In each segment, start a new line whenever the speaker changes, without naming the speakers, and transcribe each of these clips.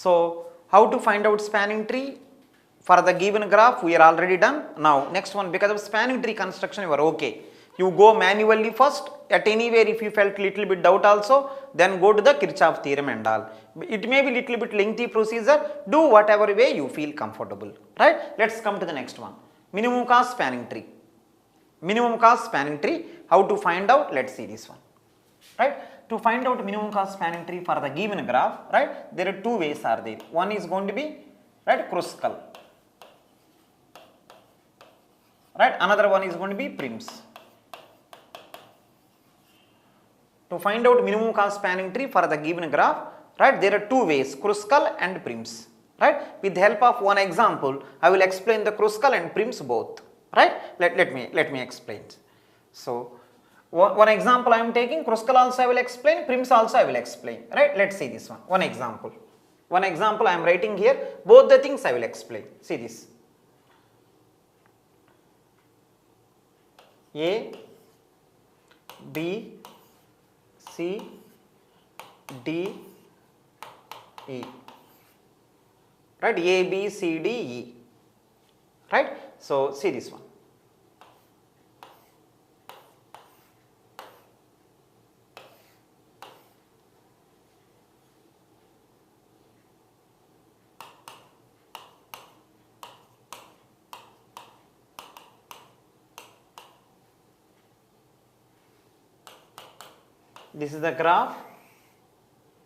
So how to find out spanning tree for the given graph we are already done. Now next one, because of spanning tree construction you are okay. You go manually first, at anywhere if you felt little bit doubt also, then go to the Kirchhoff theorem and all. It may be little bit lengthy procedure, do whatever way you feel comfortable, right? Let's come to the next one, minimum cost spanning tree. Minimum cost spanning tree, how to find out? Let's see this one, right? To find out minimum cost spanning tree for the given graph, right, there are two ways are there. One is going to be, right, Kruskal, right, another one is going to be Prim's. To find out minimum cost spanning tree for the given graph, right, there are two ways, Kruskal and Prim's, right. With the help of one example I will explain the Kruskal and Prim's both, right. Let me explain. So one example I am taking, Kruskal also I will explain, Prim's also I will explain, right. Let's see this one, one example I am writing here, both the things I will explain. See this, A, B, C, D, E, right, A, B, C, D, E, right. So see this one, this is the graph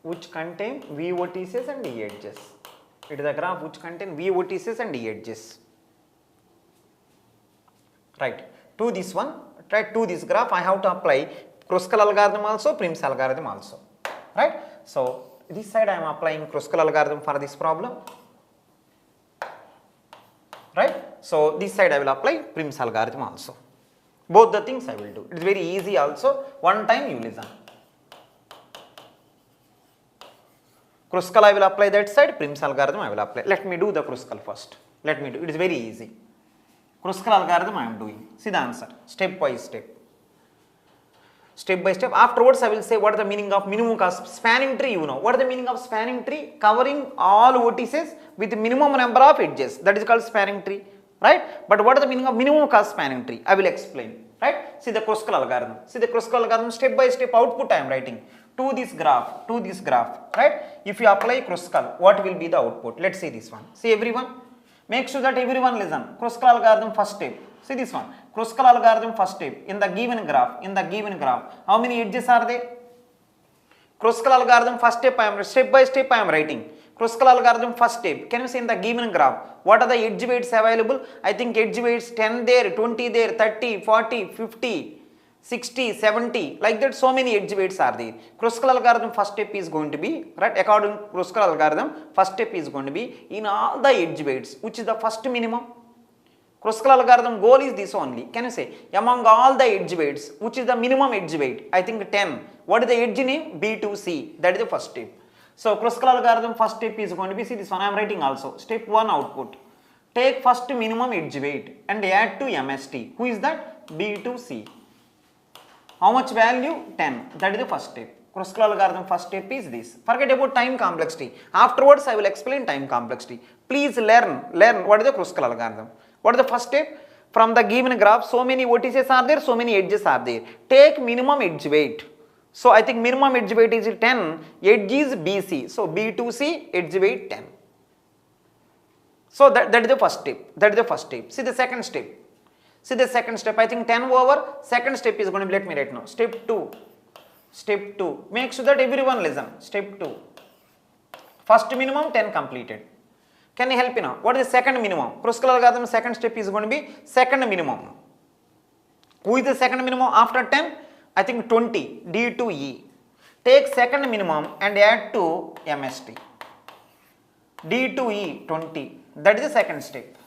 which contain V vertices and E edges. It is a graph which contain V vertices and E edges, right. To this one, right, to this graph I have to apply Kruskal algorithm also, Prim's algorithm also, right. So this side I am applying Kruskal algorithm for this problem, right. So this side I will apply Prim's algorithm also. Both the things I will do. It is very easy also. One time you listen. Kruskal I will apply that side, Prim's algorithm I will apply. Let me do the Kruskal first. Let me do. It is very easy. Kruskal algorithm I am doing. See the answer, step by step. Step by step. Afterwards I will say what is the meaning of minimum cost spanning tree. You know what is the meaning of spanning tree? Covering all vertices with minimum number of edges. That is called spanning tree, right? But what is the meaning of minimum cost spanning tree? I will explain, right? See the Kruskal algorithm. See the Kruskal algorithm, step by step output I am writing. To this graph, right? If you apply Kruskal, what will be the output? Let's see this one. See everyone, make sure that everyone listen. Kruskal algorithm first step. See this one, Kruskal algorithm first step. In the given graph, how many edges are there? Kruskal algorithm first step by step I am writing. Kruskal algorithm first step. Can you see in the given graph what are the edge weights available? I think edge weights 10 there, 20 there, 30, 40, 50. 60, 70, like that, so many edge weights are there. Kruskal algorithm first step is going to be, right, according to Kruskal algorithm, first step is going to be in all the edge weights, which is the first minimum. Kruskal algorithm goal is this only. Can you say, among all the edge weights, which is the minimum edge weight? I think 10. What is the edge name? B to C. That is the first step. So Kruskal algorithm first step is going to be, see this one I am writing also. Step 1 output. Take first minimum edge weight and add to MST. Who is that? B to C. How much value? 10. That is the first step. Kruskal algorithm first step is this. Forget about time complexity. Afterwards I will explain time complexity. Please learn what is the Kruskal algorithm. What is the first step? From the given graph, so many vertices are there, so many edges are there. Take minimum edge weight. So I think minimum edge weight is 10. Edge is BC. So B to C, edge weight 10. So that is the first step. See the second step. I think 10 over. Second step is going to be, let me write now. Step 2. Make sure that everyone listen. Step 2. First minimum 10 completed. Can you help me now? What is the second minimum? Kruskal algorithm second step is going to be second minimum. Who is the second minimum after 10? I think 20. D to E. Take second minimum and add to MST. D to E 20. That is the second step.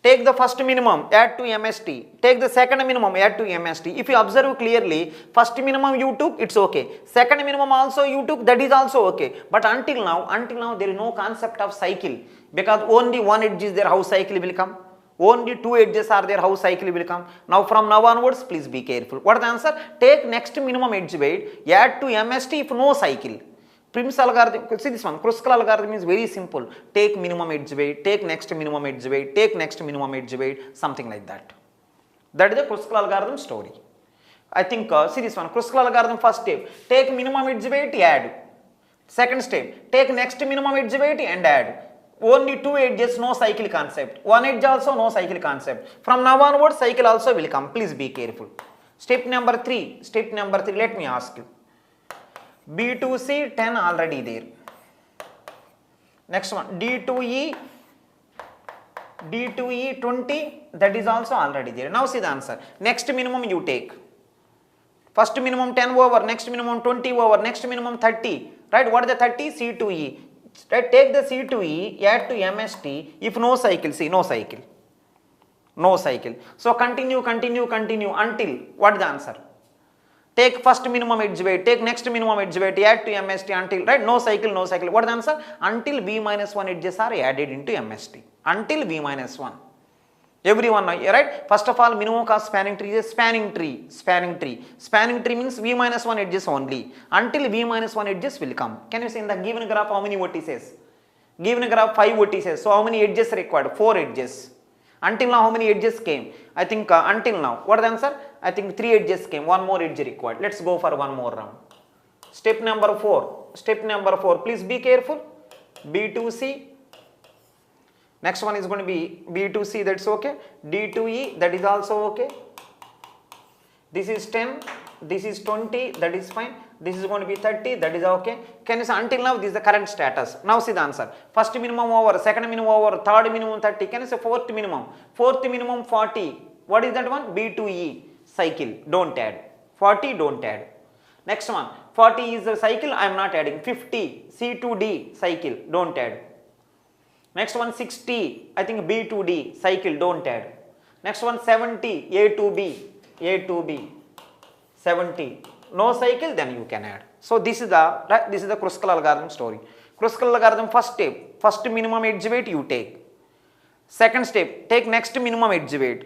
Take the first minimum, add to MST. Take the second minimum, add to MST. If you observe clearly, first minimum you took, it's okay. Second minimum also you took, that is also okay. But until now there is no concept of cycle. Because only one edge is there, how cycle will come? Only two edges are there, how cycle will come? Now from now onwards, please be careful. What is the answer? Take next minimum edge weight, add to MST if no cycle. Prim's algorithm, see this one, Kruskal algorithm is very simple. Take minimum edge weight, take next minimum edge weight, take next minimum edge weight, something like that. That is the Kruskal algorithm story. I think, see this one, Kruskal algorithm first step, take minimum edge weight, add. Second step, take next minimum edge weight and add. Only two edges, no cycle concept. One edge also, no cycle concept. From now onwards, cycle also will come. Please be careful. Step number 3, let me ask you. B2C 10 already there. Next one, D2E 20, that is also already there. Now see the answer. Next minimum you take. First minimum 10 over, next minimum 20 over, next minimum 30. Right? What is the 30? C2E. Right? Take the C2E, add to MST. If no cycle, see, no cycle. No cycle. So continue until, what is the answer? Take first minimum edge weight, take next minimum edge weight, add to MST until, right? No cycle. What is the answer? Until V minus 1 edges are added into MST. Until V minus 1. Everyone, right? First of all, minimum cost spanning tree is a spanning tree. Spanning tree means V minus 1 edges only. Until V minus 1 edges will come. Can you see in the given graph how many vertices? Given graph 5 vertices. So how many edges required? 4 edges. Until now, how many edges came? I think until now. What is the answer? I think 3 edges came. 1 more edge required. Let's go for one more round. Step number 4. Please be careful. B2C. Next one is going to be B2C. That's okay. D2E. That is also okay. This is 10. This is 20. That is fine. This is going to be 30. That is okay. Can you say until now this is the current status? Now see the answer. First minimum over, second minimum over, third minimum 30. Can you say fourth minimum? Fourth minimum 40. What is that one? B2E cycle. Don't add. 40 don't add. Next one. 40 is the cycle. I am not adding. 50 C2D cycle. Don't add. Next one 60. I think B2D cycle. Don't add. Next one 70 A2B 70. No cycle, then you can add. So this is the Kruskal algorithm story. Kruskal algorithm first step, first minimum edge weight you take. Second step, take next minimum edge weight.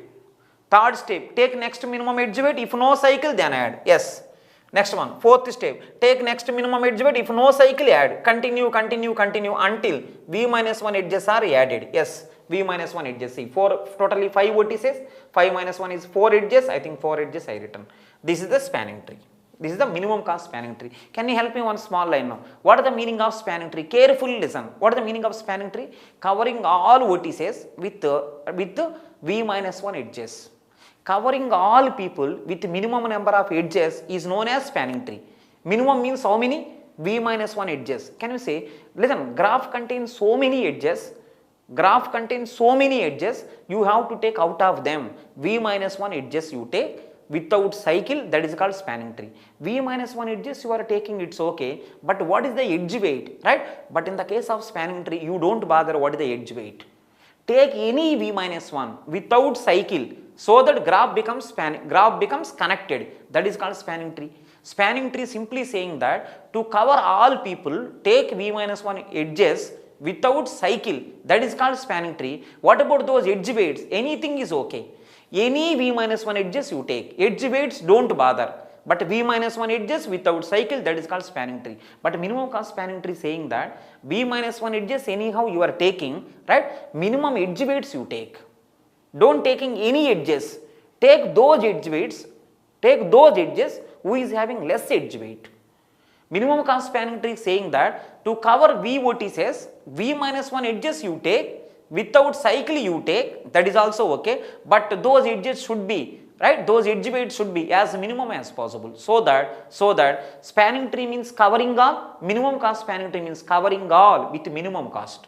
Third step, take next minimum edge weight. If no cycle, then add. Yes. Next one, fourth step, take next minimum edge weight. If no cycle, add. Continue until V minus 1 edges are added. Yes. V minus 1 edges. See, totally 5 vertices. 5 minus 1 is 4 edges. I think 4 edges I written. This is the spanning tree. This is the minimum cost spanning tree. Can you help me one small line now? What is the meaning of spanning tree? Carefully listen. What is the meaning of spanning tree? Covering all vertices with V minus 1 edges. Covering all people with minimum number of edges is known as spanning tree. Minimum means how many? V minus 1 edges. Can you say, listen, graph contains so many edges. Graph contains so many edges. You have to take out of them V minus 1 edges you take. Without cycle, that is called spanning tree. V minus 1 edges you are taking, it's okay. But what is the edge weight, right? But in the case of spanning tree, you don't bother what is the edge weight. Take any V minus 1 without cycle, so that graph becomes connected. That is called spanning tree. Spanning tree simply saying that to cover all people, take V minus 1 edges without cycle. That is called spanning tree. What about those edge weights? Anything is okay. Any V minus 1 edges you take. Edge weights don't bother. But V minus 1 edges without cycle, that is called spanning tree. But minimum cost spanning tree saying that V minus 1 edges anyhow you are taking, right? Minimum edge weights you take. Don't taking any edges. Take those edge weights. Take those edges who is having less edge weight. Minimum cost spanning tree saying that to cover V vertices, V minus 1 edges you take. Without cycle you take, that is also okay, but those edges should be, right, those edge weights should be as minimum as possible, so that spanning tree means covering all, minimum cost spanning tree means covering all with minimum cost.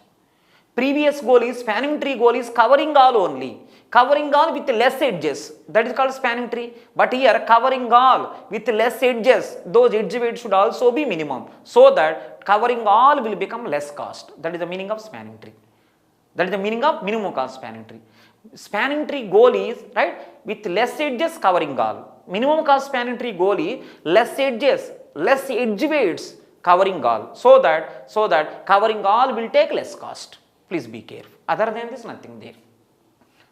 Previous goal is, spanning tree goal is covering all only, covering all with less edges, that is called spanning tree. But here covering all with less edges, those edge weights should also be minimum, so that covering all will become less cost. That is the meaning of spanning tree. That is the meaning of minimum cost spanning tree. Spanning tree goal is, right, with less edges covering all. Minimum cost spanning tree goal is less edges, less edge weights covering all, so that covering all will take less cost. Please be careful. Other than this, nothing there.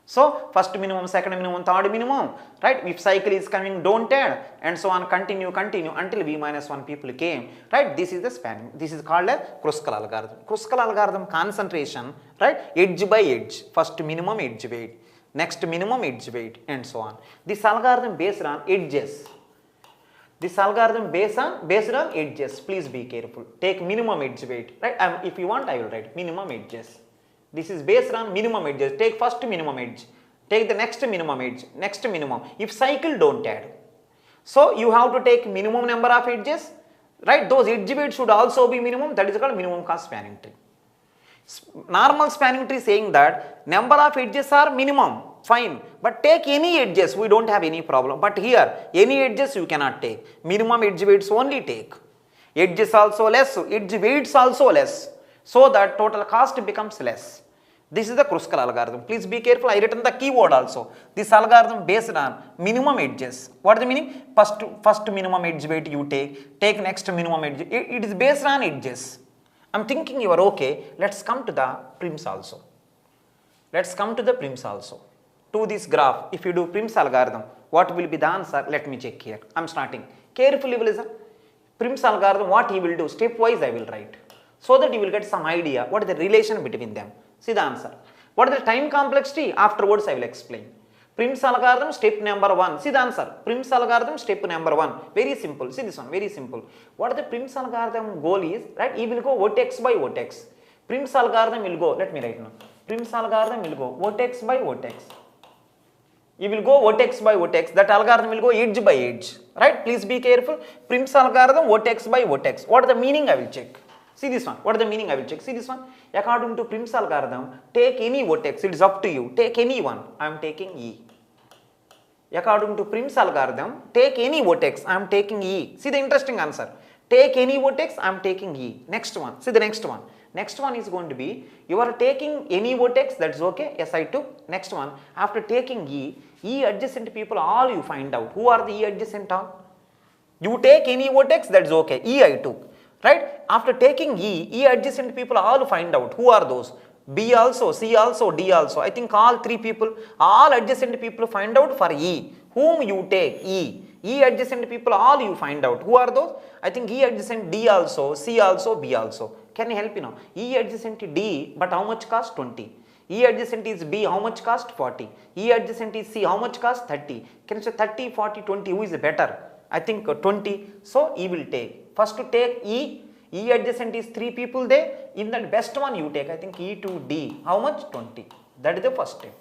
So first minimum, second minimum, third minimum, right? If cycle is coming, don't add, and so on, continue until v minus 1 people came, right? This is the spanning. This is called a Kruskal algorithm. Kruskal algorithm concentration, right? Edge by edge. First minimum edge weight, next minimum edge weight, and so on. This algorithm based on edges. This algorithm based on edges. Please be careful. Take minimum edge weight, right? If you want, I will write minimum edges. This is based on minimum edges. Take first minimum edge, take the next minimum edge, next minimum. If cycle, don't add. So you have to take minimum number of edges, right? Those edge weights should also be minimum. That is called minimum cost spanning tree. Normal spanning tree saying that number of edges are minimum, fine, but take any edges, we don't have any problem. But here, any edges you cannot take. Minimum edge weights only take. Edges also less, edge weights also less, so that total cost becomes less. This is the Kruskal algorithm. Please be careful, I written the keyword also. This algorithm based on minimum edges. What is the meaning? First minimum edge weight you take next minimum edge. It is based on edges. I'm thinking you are okay. Let's come to the Prim's also. Let's come to the Prim's also. To this graph, if you do Prim's algorithm, what will be the answer? Let me check here. I'm starting. Carefully listen. Prim's algorithm, what he will do? Stepwise I will write, so that you will get some idea what is the relation between them. See the answer. What is the time complexity? Afterwards I will explain. Prim's algorithm, step number 1. See the answer. Prim's algorithm, step number 1. Very simple. See this one, very simple. What is the Prim's algorithm goal is, right? He will go vertex by vertex. Prim's algorithm will go, let me write now. Prim's algorithm will go vertex by vertex. You will go vertex by vertex. That algorithm will go edge by edge, right? Please be careful. Prim's algorithm, vertex by vertex. What is the meaning? I will check. See this one. What is the meaning? I will check. See this one. According to Prim's algorithm, take any vertex. It is up to you. Take any one. I am taking E. According to Prim's algorithm, take any vertex. I am taking E. See the interesting answer. Take any vertex. I am taking E. Next one. See the next one. Next one is going to be, you are taking any vertex. That's okay. Yes, I took. Next one. After taking E adjacent people, all you find out. Who are the E adjacent all? You take any vertex. That's okay. E I took. Right? After taking E adjacent people, all find out. Who are those? B also, C also, D also. I think all three people, all adjacent people find out for E. Whom you take? E adjacent people, all you find out. Who are those? I think E adjacent D also, C also, B also. Can you help me now? E adjacent D, but how much cost? 20. E adjacent is B, how much cost? 40. E adjacent is C, how much cost? 30. Can you say 30, 40, 20? Who is better? I think 20. So E will take. First to take E adjacent is 3 people there. In that best one you take, I think E to D. How much? 20. That is the first step.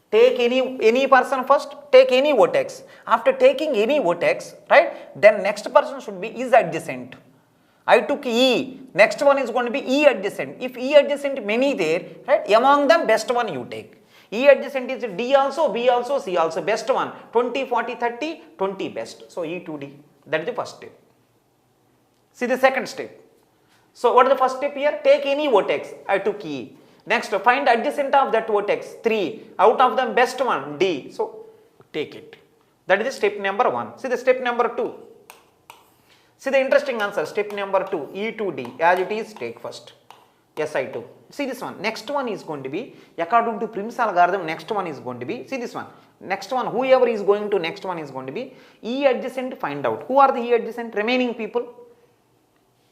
Take any person first, take any vertex. After taking any vertex, right, then next person should be is adjacent. I took E, next one is going to be E adjacent. If E adjacent many there, right, among them best one you take. E adjacent is D also, B also, C also, best one. 20, 40, 30, 20 best. So E to D. That is the first step. See the second step. So what is the first step here? Take any vertex. I took E. Next, find adjacent of that vertex. 3. Out of them best one, D. So take it. That is the step number 1. See the step number 2. See the interesting answer. Step number 2. E to D. As it is, take first. Yes, I took. See this one. Next one is going to be, according to Prim's algorithm, next one is going to be, see this one. Next one, whoever is going to next one is going to be E adjacent, find out. Who are the E adjacent? Remaining people.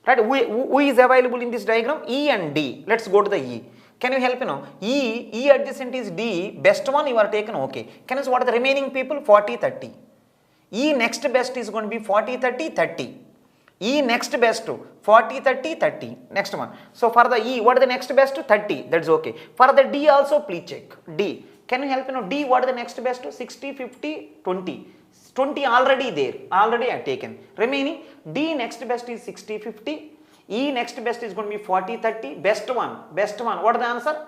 Right? Who is available in this diagram? E and D. Let's go to the E. Can you help me now? E adjacent is D. Best one you are taken. Okay. Can you see what are the remaining people? 40, 30. E next best is going to be 40, 30, 30. E next best 40, 30, 30. Next one. So for the E, what is the next best? 30. That's okay. For the D also, please check. D. Can you help me now? D, what is the next best? 60, 50, 20. 20 already there. Already I have taken. Remaining D next best is 60, 50. E next best is going to be 40, 30. Best one. Best one. What is the answer?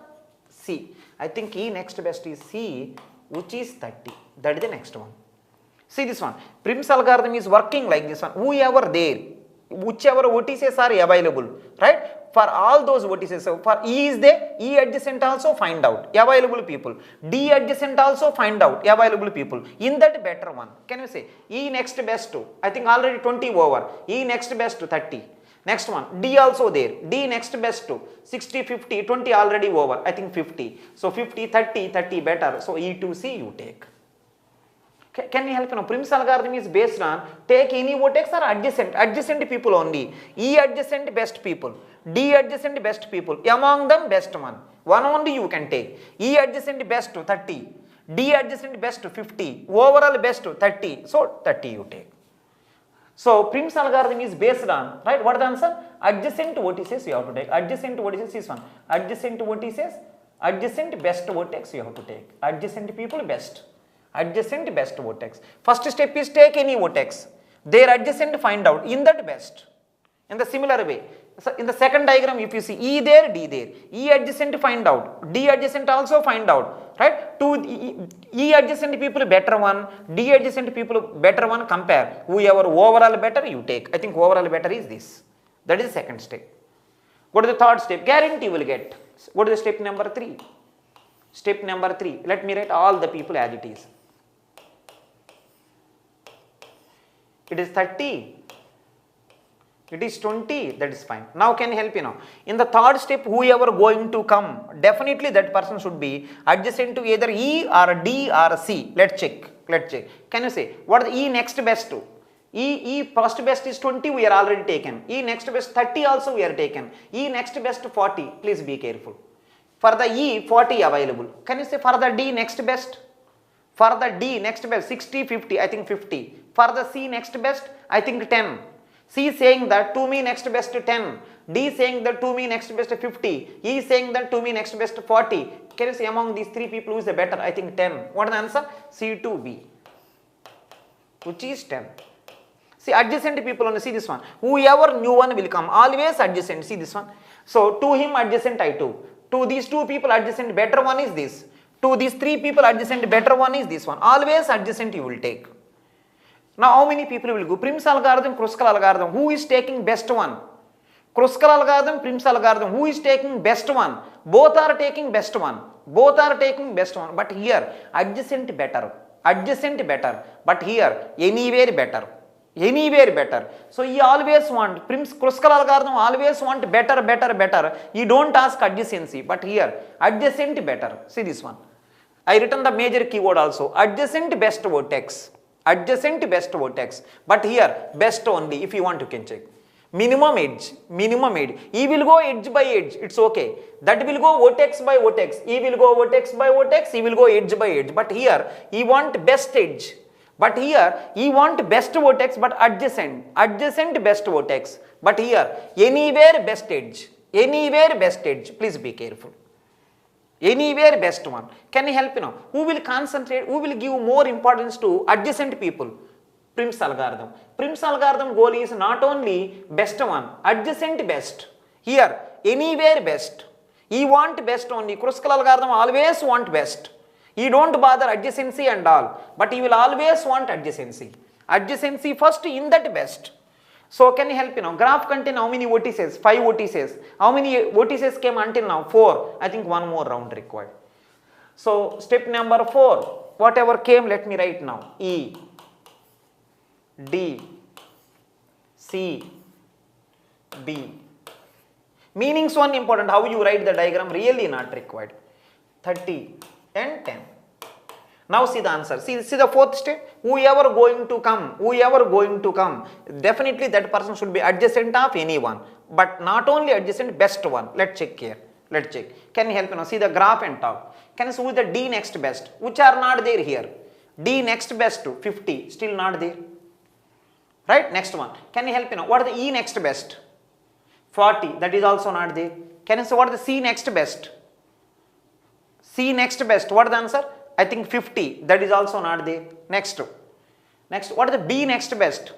C. I think E next best is C, which is 30. That is the next one. See this one. Prim's algorithm is working like this one. Whoever there, whichever vertices are available, right? For all those vertices, so for E is there, E adjacent also find out, available people. D adjacent also find out, available people. In that better one, can you say E next best to, I think already 20 over, E next best to 30. Next one, D also there. D next best to 60, 50, 20 already over. I think 50. So 50, 30, 30 better. So E to C you take. Can you help? Prim's algorithm is based on take any vertex or adjacent people only. E adjacent best people, D adjacent best people, among them best one only you can take. E adjacent best to 30, D adjacent best to 50, overall best to 30, so 30 you take. So Prim's algorithm is based on, right, what is the answer? Adjacent vertices you have to take. Adjacent vertices is one. Adjacent vertices, adjacent best vertex you have to take. Adjacent people best. Adjacent best vertex. First step is take any vertex. Their adjacent find out. In that best. In the similar way. So in the second diagram, if you see E there, D there. E adjacent find out. D adjacent also find out. Right? Two E adjacent people better one. D adjacent people better one. Compare. Whoever overall better you take. I think overall better is this. That is the second step. Go to the third step. Guarantee you will get. Go to the step number 3. Step number 3. Let me write all the people as it is. It is 30, it is 20, that is fine. Now can you help you now? In the third step, whoever going to come, definitely that person should be adjacent to either E or D or C. Let's check. Can you say, what is E next best to? E first best is 20, we are already taken. E next best 30 also we are taken. E next best 40, please be careful. For the E, 40 available. Can you say for the D next best? For the D next best 60, 50, I think 50. For the C next best, I think 10. C saying that to me next best 10. D saying that to me next best 50. E saying that to me next best 40. Can you say among these three people who is the better? I think 10. What is the answer? C to B. Which is 10. See adjacent people only, see this one. Whoever new one will come, always adjacent, see this one. So to him adjacent I2. To these two people adjacent better one is this. To these three people adjacent better one is this one. Always adjacent you will take. Now how many people will go? Prim's algorithm, Kruskal algorithm. Who is taking best one? Kruskal algorithm, Prim's algorithm. Who is taking best one? Both are taking best one. Both are taking best one. But here adjacent better. Adjacent better. But here anywhere better. Anywhere better. So you always want, Prim's Kruskal algorithm always want better. You don't ask adjacency. But here adjacent better. See this one. I written the major keyword also. Adjacent best vertex. Adjacent best vertex. But here best only. If you want you can check. Minimum edge. E will go edge by edge. It's okay. That will go vertex by vertex. E will go vertex by vertex. E will go edge by edge. But here E want best edge. But here E want best vertex but adjacent. Adjacent best vertex. But here anywhere best edge. Anywhere best edge. Please be careful. Anywhere best one. Can you help you now? Who will concentrate, who will give more importance to adjacent people? Prim's algorithm. Prim's algorithm goal is not only best one, adjacent best. Here, anywhere best. He want best only. Kruskal algorithm always want best. He don't bother adjacency and all, but he will always want adjacency. Adjacency first in that best. So can you help you now? Graph contain how many vertices? 5 vertices. How many vertices came until now? 4. I think one more round required. So step number 4. Whatever came, let me write now. E, D, C, B. Meanings one important. How you write the diagram really not required. 30 and 10. Now see the answer. See the fourth step. Whoever going to come, definitely that person should be adjacent of anyone. But not only adjacent, best one. Let's check here. Let's check. Can you help me now? See the graph and talk. Can you see the D next best? Which are not there here? D next best to 50. Still not there. Right? Next one. Can you help me now? What is the E next best? 40. That is also not there. Can you say what is the C next best? C next best. What is the answer? I think 50. That is also not there. Next. What is the B next best?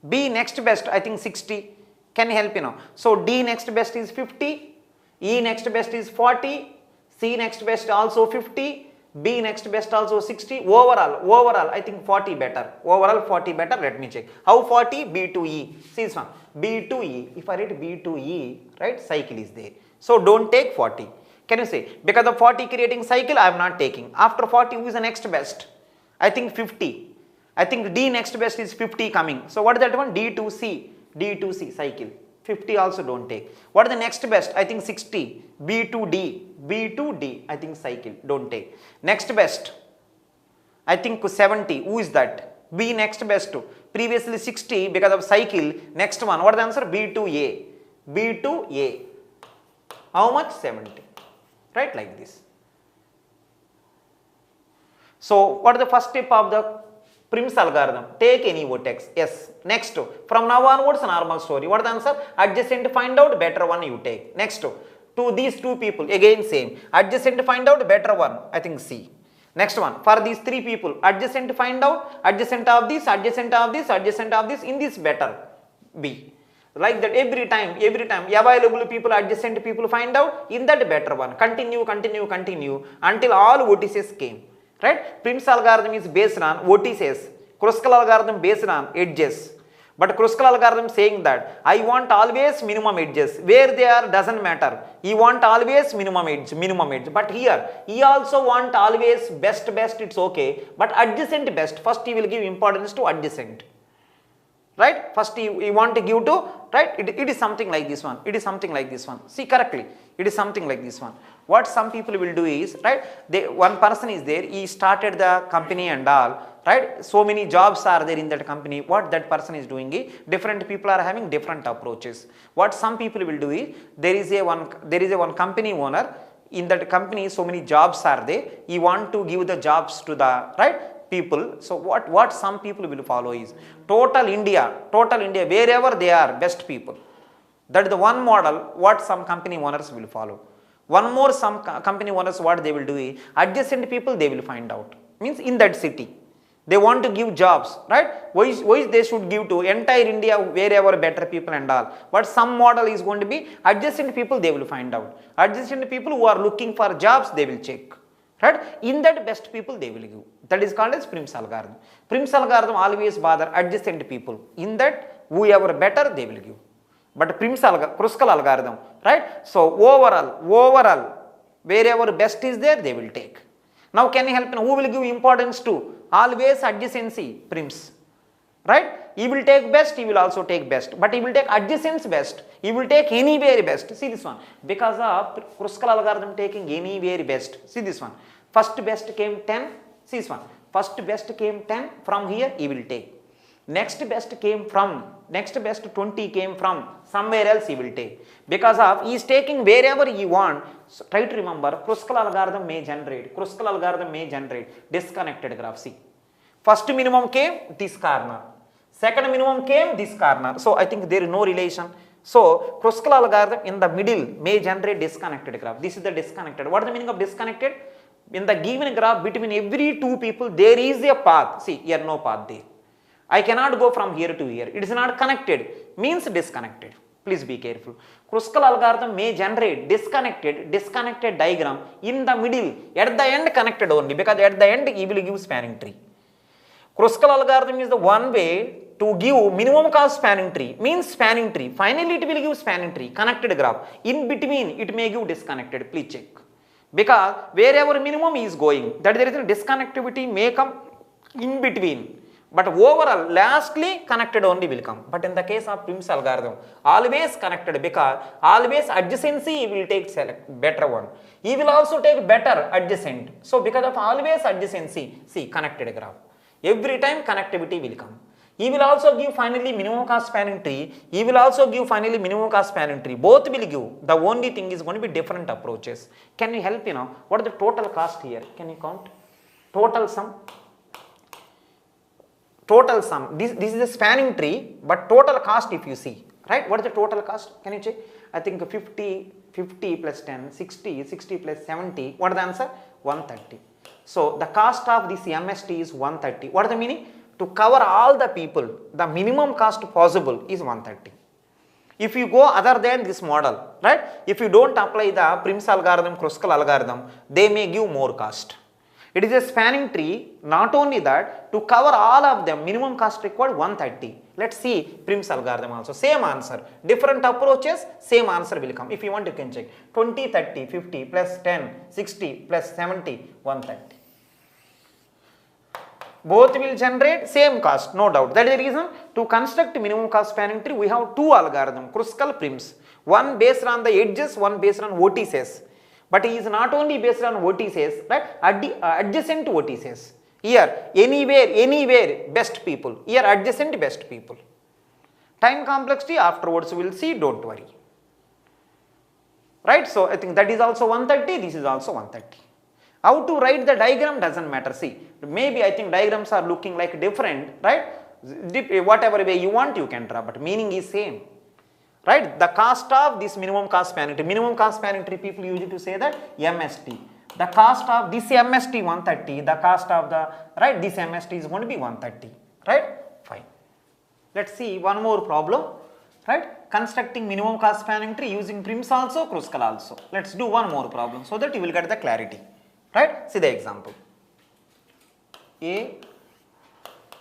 B next best, I think 60. Can you help me now? So D next best is 50. E next best is 40. C next best also 50. B next best also 60. Overall, I think 40 better. Overall 40 better. Let me check. How 40? B to E. See this one. B to E. If I write B to E, right, cycle is there. So don't take 40. Can you say, because of 40 creating cycle, I am not taking. After 40, who is the next best? I think 50. I think D next best is 50 coming. So what is that one? D to C cycle, 50 also don't take. What is the next best? I think 60. B to D. B to D. I think cycle. Don't take. Next best. I think 70. Who is that? B next best to. Previously 60 because of cycle. Next one. What is the answer? B to A. B to A. How much? 70. Right, like this. So what is the first step of the Prim's algorithm? Take any vertex. Yes. Next, from now onwards, normal story. What is the answer? Adjacent, find out, better one you take. Next, to these two people, again same. Adjacent, find out, better one. I think C. Next one, for these three people, adjacent, find out, adjacent of this, adjacent of this, adjacent of this, in this better B. Like that every time, available people, adjacent people find out, in that better one. Continue, continue, continue until all vertices came. Right? Prim's algorithm is based on vertices. Kruskal algorithm based on edges. But Kruskal algorithm saying that I want always minimum edges. Where they are doesn't matter. He want always minimum edge. But here he also want always best, it's okay. But adjacent best. First he will give importance to adjacent. Right? First you want to give to, right? It is something like this one. It is something like this one. See correctly. It is something like this one. What some people will do is, right? One person is there. He started the company and all, right? So many jobs are there in that company. What that person is doing is, different people are having different approaches. What some people will do is, there is a one company owner. In that company, so many jobs are there. He want to give the jobs to the, right, people. So what some people will follow is total India, wherever they are, best people. That is the one model what some company owners will follow. One more, some company owners, what they will do is, adjacent people they will find out. Means in that city. They want to give jobs, right? Why they should give to entire India, wherever better people and all. But some model is going to be adjacent people they will find out. Adjacent people who are looking for jobs they will check. Right? In that best people they will give. That is called as Prim's algorithm. Prim's algorithm always bother adjacent people. In that whoever better they will give. But Kruskal algorithm, right? So overall, wherever best is there, they will take. Now can you help me? Who will give importance to? Always adjacency, Prim's. Right? He will take best, he will also take best. But he will take adjacent best. He will take anywhere best. See this one. Because of Kruskal algorithm taking anywhere best. See this one. First best came 10. See this one. First best came 10. From here he will take. Next best 20 came from somewhere else he will take. Because of he is taking wherever he want. So try to remember, Kruskal algorithm may generate disconnected graph. See, first minimum came this corner, second minimum came this corner. So I think there is no relation. So Kruskal algorithm in the middle may generate disconnected graph. This is the disconnected. What is the meaning of disconnected? In the given graph between every two people there is a path. See, here no path there. I cannot go from here to here. It is not connected. Means disconnected. Please be careful. Kruskal algorithm may generate disconnected diagram in the middle. At the end connected only. Because at the end he will give spanning tree. Kruskal algorithm is the one way to give minimum cost spanning tree. Means spanning tree. Finally it will give spanning tree. Connected graph. In between it may give disconnected. Please check. Because wherever minimum is going, that there is a disconnectivity may come in between. But overall, lastly connected only will come. But in the case of Prim's algorithm, always connected, because always adjacency he will take better one. He will also take better adjacent. So because of always adjacency, see connected graph. Every time connectivity will come. He will also give finally minimum cost spanning tree. He will also give finally minimum cost spanning tree. Both will give. The only thing is going to be different approaches. Can you help what is the total cost here? Can you count? Total sum. Total sum. This is a spanning tree, but total cost if you see, right? What is the total cost? Can you check? I think 50 plus 10, 60 plus 70. What is the answer? 130. So the cost of this MST is 130. What is the meaning? To cover all the people, the minimum cost possible is 130. If you go other than this model, right? If you don't apply the Prim's algorithm, Kruskal algorithm, they may give more cost. It is a spanning tree. Not only that, to cover all of them, minimum cost required 130. Let's see Prim's algorithm also. Same answer. Different approaches, same answer will come. If you want, you can check. 20, 30, 50 plus 10, 60 plus 70, 130. Both will generate same cost, no doubt. That is the reason to construct minimum cost spanning tree, we have two algorithms, Kruskal, Prims. One based on the edges, one based on vertices. But he is not only based on vertices, right? Adjacent vertices. Here, anywhere, best people. Here, adjacent best people. Time complexity afterwards we will see, don't worry. Right? So, I think that is also 130, this is also 130. How to write the diagram doesn't matter. See, maybe I think diagrams are looking like different, right? Whatever way you want you can draw, but meaning is same. Right? The cost of this minimum cost spanning tree, people usually to say that MST. The cost of this MST 130, the cost of the, right, this MST is going to be 130, right? Fine. Let's see one more problem, right? Constructing minimum cost spanning tree using Prims also, Kruskal also. Let's do one more problem so that you will get the clarity, right? See the example. A,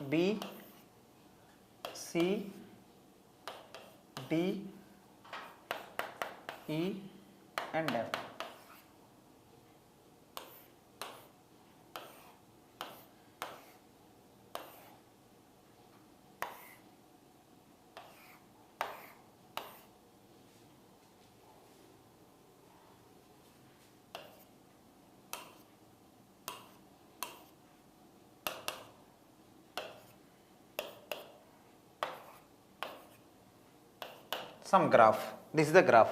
B, C, D, E and F. Some graph. This is the graph.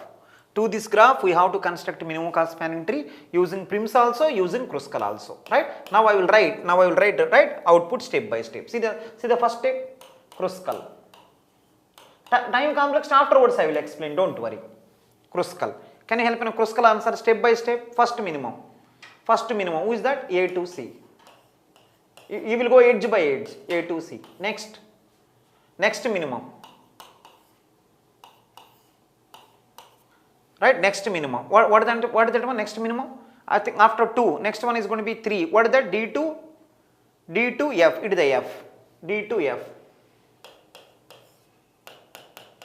To this graph, we have to construct minimum cost spanning tree using Prims also, using Kruskal also. Right? Now I will write. Right, output step by step. See the first step, Kruskal. Time complex afterwards I will explain. Don't worry. Kruskal. Can you help in a Kruskal answer step by step? First minimum. Who is that? A to C. You will go edge by edge. A to C. Next minimum. Right, next minimum. What is that one? Next minimum? I think after 2, next one is going to be 3. What is that? D to F. It is the F. D to F.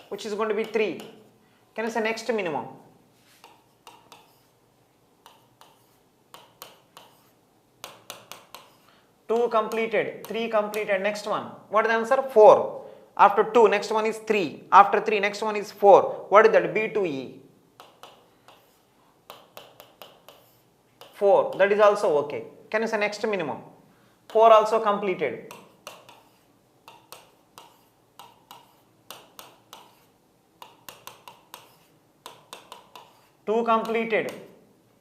Which is going to be 3. Can you say next minimum? Two completed, 3 completed. Next one. What is the answer? 4. After 2, next one is 3. After 3, next one is 4. What is that? B to E. 4, that is also okay. Can you say next minimum? 4 also completed. Two completed,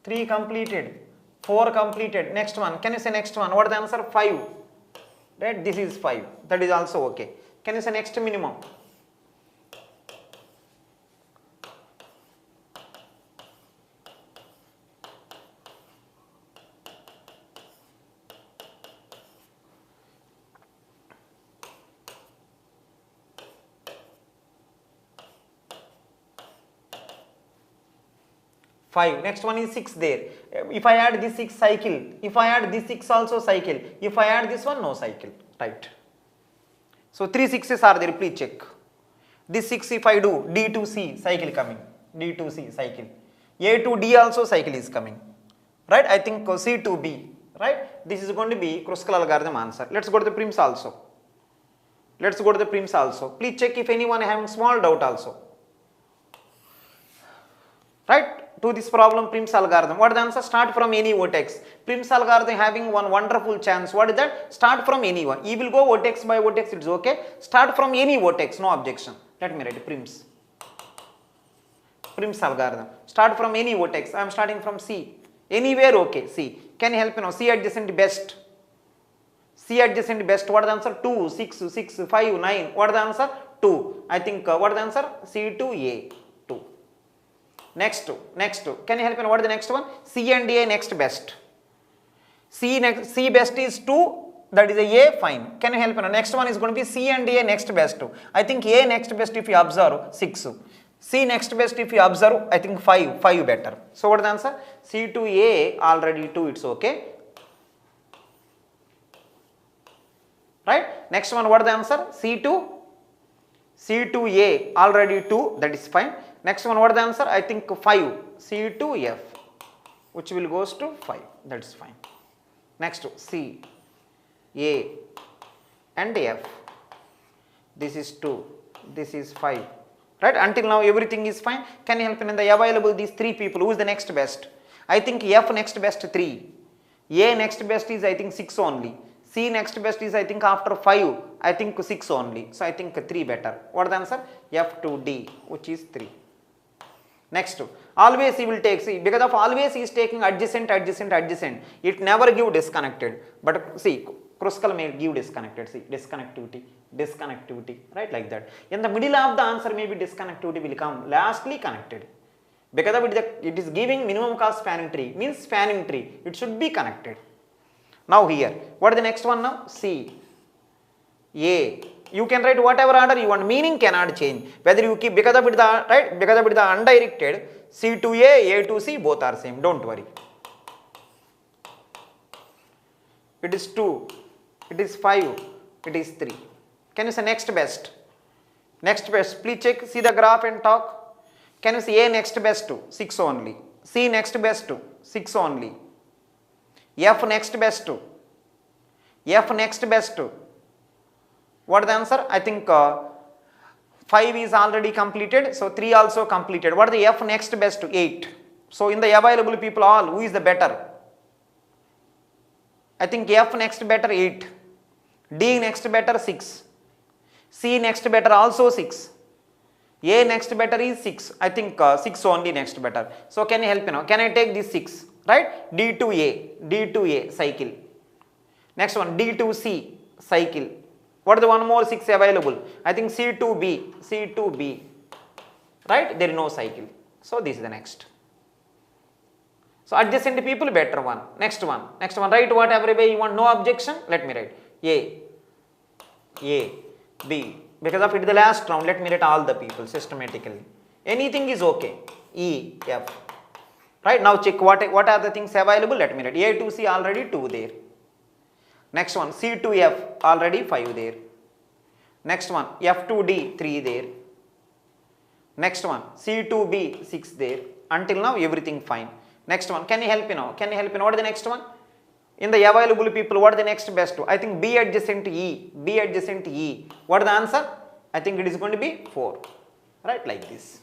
3 completed, 4 completed. Next one. Can you say next one? What is the answer? 5. Right? This is 5. That is also okay. Can you say next minimum? Next one is 6 there. If I add this 6, cycle. If I add this 6 also, cycle. If I add this one, no cycle. Right. So 3 6s are there, please check. This 6 if I do, D to C, cycle coming. D to C, cycle. A to D also cycle is coming. Right. I think C to B. Right. This is going to be Kruskal algorithm answer. Let's go to the Prims also. Please check if anyone having small doubt also. Right. To this problem, Prims algorithm. What is the answer? Start from any vertex. Prims algorithm having one wonderful chance. What is that? Start from anyone. You will go vertex by vertex, it's okay. Start from any vertex, no objection. Let me write Prims. Prims algorithm. Start from any vertex. I am starting from C. Anywhere, okay. C. Can you help me now? C adjacent best. C adjacent best. What is the answer? 2, 6, 5, 9. What is the answer? 2. I think what is the answer? C to A. Next. Can you help me? What is the next one? C and A next best. C best is 2. That is a A. Fine. Can you help me? Next one is going to be C and A next best. I think A next best if you observe 6. C next best if you observe I think 5 better. So what is the answer? C to A already 2. It's okay. Right. Next one. What is the answer? C to A already 2. That is fine. Next one, what is the answer? I think 5. C to F, which will goes to 5. That is fine. Next, C. A and F. This is 2, this is 5. Right, until now everything is fine. Can you help me in the available these 3 people? Who is the next best? I think F next best 3. A next best is I think 6 only. C next best is I think after 5, I think 6 only. So I think 3 better. What is the answer? F2D, which is 3. Next, always he will take, see, because of always he is taking adjacent, adjacent, adjacent. It never give disconnected. But see, Kruskal may give disconnected. See, disconnectivity, disconnectivity, right, like that. In the middle of the answer, maybe disconnectivity will come lastly connected. Because of it is giving minimum cost spanning tree, means spanning tree. It should be connected. Now here, what is the next one now? C, A. You can write whatever order you want, meaning cannot change. Whether you keep, because of it the, right, because of it the undirected, C to A to C, both are same, don't worry. It is 2, it is 5, it is 3. Can you say next best? Next best, please check, see the graph and talk. Can you see A next best to 6 only, C next best to 6 only, F next best to, F next best to. What is the answer? I think 5 is already completed, so 3 also completed. What is the F next best to? 8. So in the available people all, who is the better? I think F next better 8, D next better 6, C next better also 6, A next better is 6. I think 6 only next better. So can you help me now? Can I take this 6, right? D to A, D to A, cycle. Next one, D to C, cycle. What is the one more 6 available? I think C to B, C to B, right? There is no cycle. So this is the next. So adjacent people better one. Next one, write whatever way you want, no objection. Let me write A, B. Because of it the last round, let me write all the people systematically. Anything is okay. E, F. Right, now check what are the things available. Let me write A to C already 2 there. Next one, C to F already 5 there. Next one, F to D 3 there. Next one, C to B 6 there. Until now everything fine. Next one, can you help me now? Can you help me now? What is the next one? In the available people, what is the next best to? I think B adjacent E, B adjacent E. What is the answer? I think it is going to be 4. Right, like this.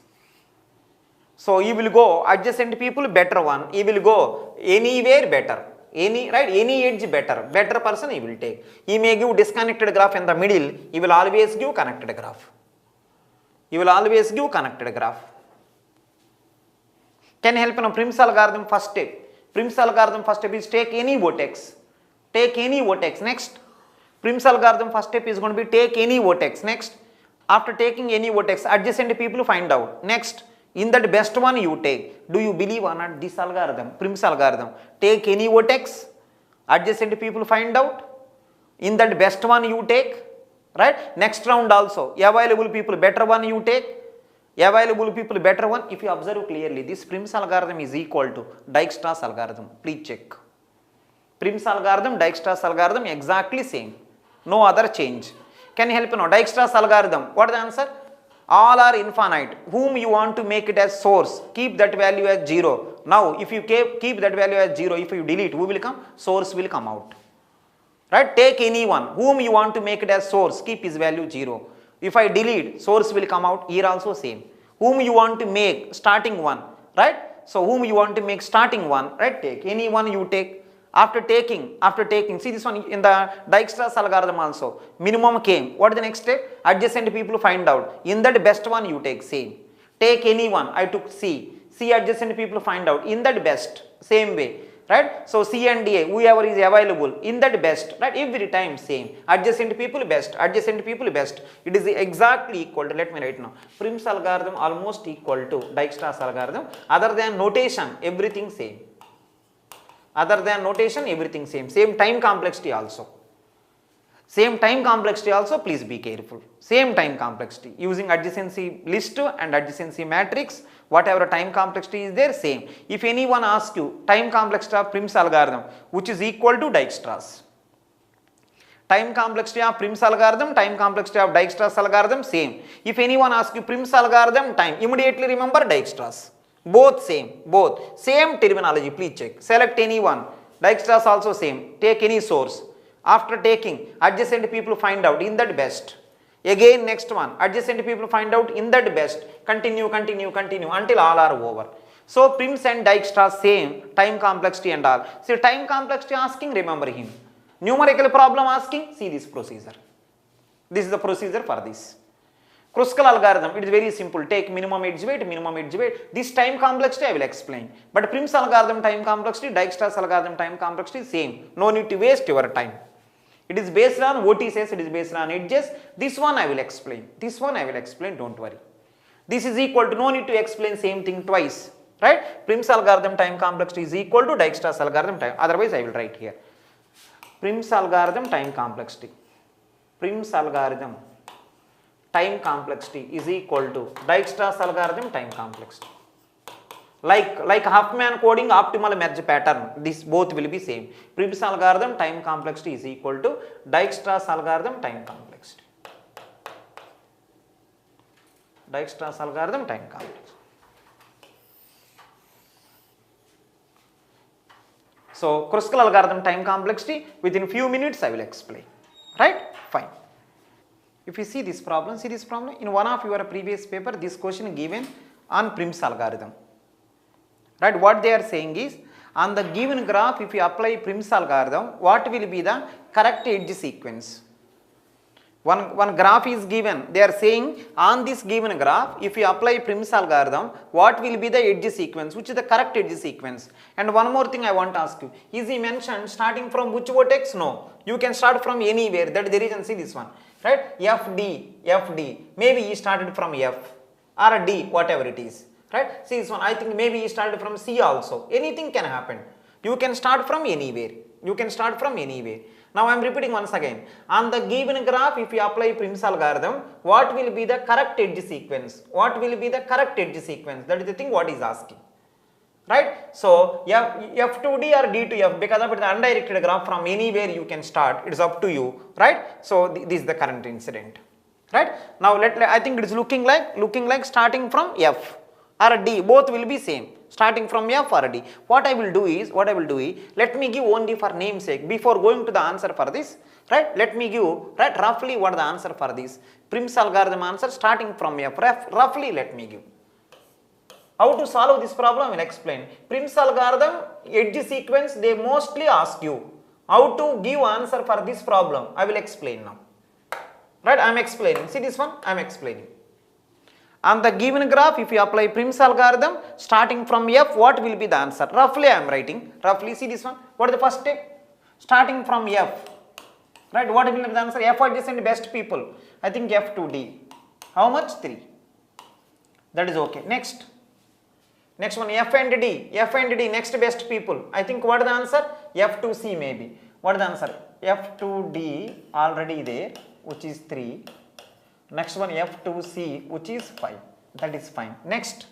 So you will go adjacent people better one. You will go anywhere better. Any, right, any edge better person he will take. He may give disconnected graph in the middle, he will always give connected graph. He will always give connected graph. Can you help in a Prim's algorithm first step? Prim's algorithm first step is take any vertex. Take any vertex. Next, Prim's algorithm first step is going to be take any vertex. Next, after taking any vertex, adjacent people find out. Next, in that best one you take. Do you believe or not this algorithm, Prim's algorithm? Take any vertex, adjacent people find out. In that best one you take, right? Next round also, available people better one you take. Available people better one. If you observe clearly, this Prim's algorithm is equal to Dijkstra's algorithm. Please check. Prim's algorithm, Dijkstra's algorithm exactly same. No other change. Can you help me now? Dijkstra's algorithm. What is the answer? All are infinite. Whom you want to make it as source, keep that value as 0. Now, if you keep that value as 0, if you delete, who will come? Source will come out. Right? Take any one. Whom you want to make it as source, keep his value 0. If I delete, source will come out. Here also same. Whom you want to make starting one, right? So whom you want to make starting one, right? Take any one you take. After taking, see this one in the Dijkstra's algorithm also, minimum came. What is the next step? Adjacent people find out. In that best one you take, same. Take any one, I took C. C adjacent people find out. In that best, same way, right? So C and A, whoever is available, in that best, right? Every time same. Adjacent people best, adjacent people best. It is exactly equal to, let me write now. Prim's algorithm almost equal to Dijkstra's algorithm. Other than notation, everything same. Other than notation, everything same. Same time complexity also. Same time complexity also, please be careful. Same time complexity. Using adjacency list and adjacency matrix, whatever time complexity is there, same. If anyone asks you time complexity of Prim's algorithm, which is equal to Dijkstra's. Time complexity of Prim's algorithm, time complexity of Dijkstra's algorithm, same. If anyone asks you Prim's algorithm, time, immediately remember Dijkstra's. Both same, both. Same terminology, please check. Select any one. Dijkstra's also same. Take any source. After taking, adjacent people find out in that best. Again next one, adjacent people find out in that best. Continue until all are over. So Prim's and Dijkstra same time complexity and all. See time complexity asking, remember him. Numerical problem asking, see this procedure. This is the procedure for this. Kruskal algorithm, it is very simple. Take minimum edge weight. This time complexity I will explain. But Prim's algorithm time complexity, Dijkstra's algorithm time complexity same. No need to waste your time. It is based on what he says, it is based on edges. This one I will explain. Don't worry. This is equal to, no need to explain same thing twice. Right? Prim's algorithm time complexity is equal to Dijkstra's algorithm time. Otherwise I will write here. Prim's algorithm time complexity. Prim's algorithm time complexity is equal to Dijkstra's algorithm time complexity. Like Huffman coding optimal merge pattern, this both will be same. Prim's algorithm time complexity is equal to Dijkstra's algorithm time complexity. Dijkstra's algorithm time complexity. So Kruskal algorithm time complexity within few minutes I will explain. Right? Fine. If you see this problem in one of your previous paper, this question given on Prim's algorithm. Right? What they are saying is, on the given graph, if you apply Prim's algorithm, what will be the correct edge sequence? One graph is given. They are saying on this given graph, if you apply Prim's algorithm, what will be the edge sequence? Which is the correct edge sequence? And one more thing I want to ask you. Is he mentioned starting from which vertex? No. You can start from anywhere. That is the reason. See this one. Right? FD. Maybe he started from F or D, whatever it is. Right? See this one. I think maybe he started from C also. Anything can happen. You can start from anywhere. Now I am repeating once again. On the given graph, if you apply Prim's algorithm, what will be the correct edge sequence? That is the thing what is asking. Right? So F to D or D to F, because of it the undirected graph, from anywhere you can start. It is up to you. Right? So this is the current incident. Right? Now I think it is looking like starting from F or D, both will be same. Starting from F or D. What I will do is, let me give only for namesake, before going to the answer for this, right, let me give, right, roughly what the answer for this. Prim's algorithm answer starting from F, roughly let me give. How to solve this problem I will explain. Prim's algorithm edge sequence, they mostly ask you. How to give answer for this problem, I will explain now. Right, I am explaining. See this one, I am explaining. On the given graph, if you apply Prim's algorithm, starting from F, what will be the answer? Roughly I am writing. Roughly, see this one. What is the first step? Starting from F. Right, what will be the answer? F adjacent best people. I think F to D. How much? 3. That is okay. Next one, F and D. Next best people. I think what is the answer? F to C maybe. What is the answer? F to D already there, which is 3. Next one, F to C, which is 5. That is fine. Next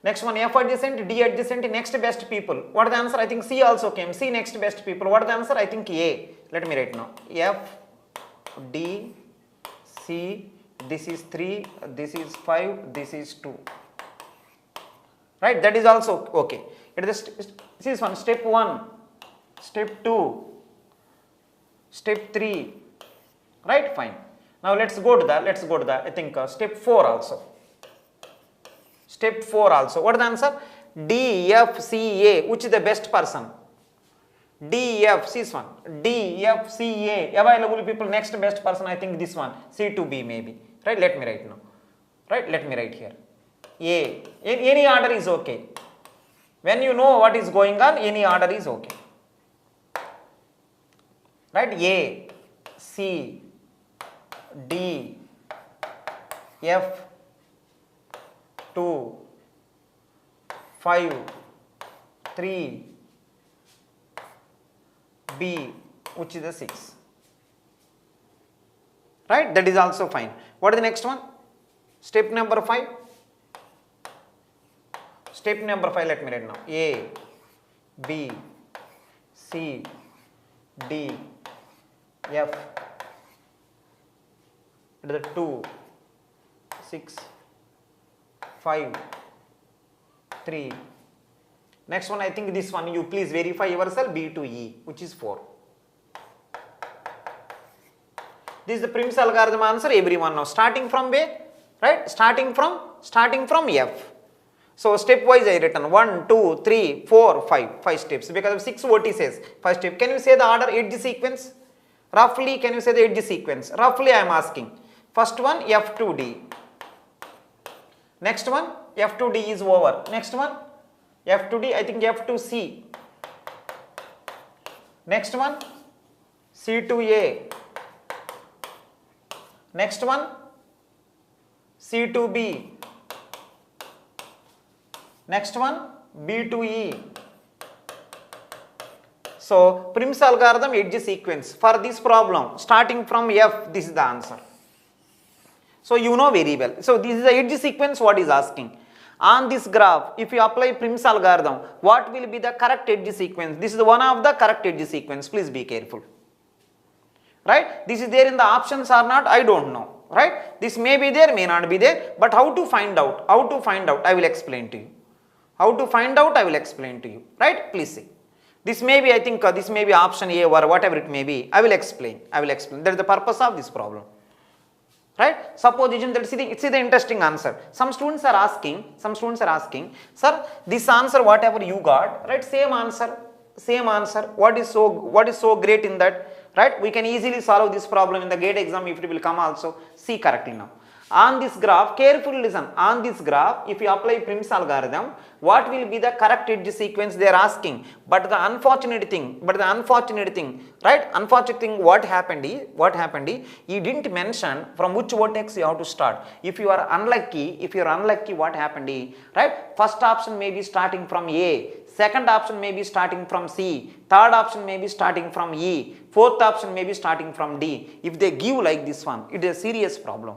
one, F adjacent, D adjacent, next best people. What is the answer? I think C also came. C next best people. What is the answer? I think A. Let me write now. F, D, C, this is 3, this is 5, this is 2. Right? That is also okay. It is see this one. Step 1, step 2, step 3. Right? Fine. Now let's go to the I think step 4 also. What is the answer? D, F, C, A. Which is the best person? D, F, see this one. D, F, C, A. Available people, next best person, I think this one. C to B maybe. Right? Let me write now. Right? Let me write here. A. Any order is okay. When you know what is going on, any order is okay. Right? A, C, D, F, 2, 5, 3, B, which is the 6. Right? That is also fine. What is the next one? Step number 5. Step number 5, let me write now. A, B, C, D, F. It is 2, 6, 5, 3. Next one, I think this one, you please verify yourself, B to E, which is 4. This is the Prim's algorithm answer, everyone now. Starting from where? Right? Starting from F. So stepwise I written 1, 2, 3, 4, 5 steps because of 6 vertices. 5 step. Can you say the order edge sequence? Roughly, can you say the edge sequence? Roughly I am asking. First one F to D. Next one F to D is over. Next one F to D, I think F to C. Next one C to A. Next one C to B. Next one B to E. So Prim's algorithm edge sequence for this problem starting from F, this is the answer. So you know very well. So this is the edge sequence what is asking. On this graph, if you apply Prim's algorithm, what will be the correct edge sequence? This is one of the correct edge sequence. Please be careful. Right? This is there in the options or not? I don't know. Right? This may be there, may not be there. But how to find out? How to find out? I will explain to you. How to find out? I will explain to you. Right? Please see. This may be, I think, this may be option A or whatever it may be. I will explain. I will explain. That is the purpose of this problem. Right? Suppose it's the interesting answer. Some students are asking, sir, this answer whatever you got, right? Same answer. What is so great in that? Right? We can easily solve this problem in the GATE exam if it will come also. See correctly now. On this graph, carefully listen. On this graph, if you apply Prim's algorithm, what will be the correct edge sequence they are asking? But the unfortunate thing, right? Unfortunate thing, what happened is, he didn't mention from which vertex you have to start. If you are unlucky, what happened is, right? First option may be starting from A, second option may be starting from C, third option may be starting from E, fourth option may be starting from D. If they give like this one, it is a serious problem.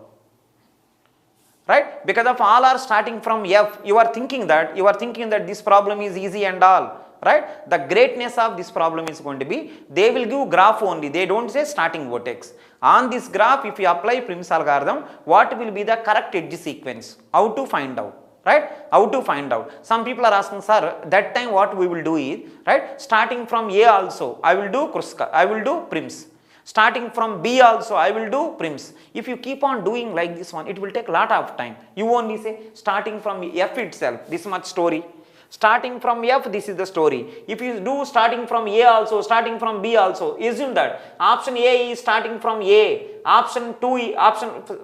Right? Because of all are starting from F, you are thinking that this problem is easy and all. Right? The greatness of this problem is going to be, they will give graph only, they don't say starting vertex. On this graph, if you apply Prim's algorithm, what will be the correct edge sequence? How to find out? Right? How to find out? Some people are asking, sir, that time what we will do is, right? Starting from A also, I will do Prim's. Starting from B also, I will do Prim's. If you keep on doing like this one, it will take a lot of time. You only say starting from F itself, this much story. Starting from F, this is the story. If you do starting from A also, starting from B also, assume that option A is starting from A,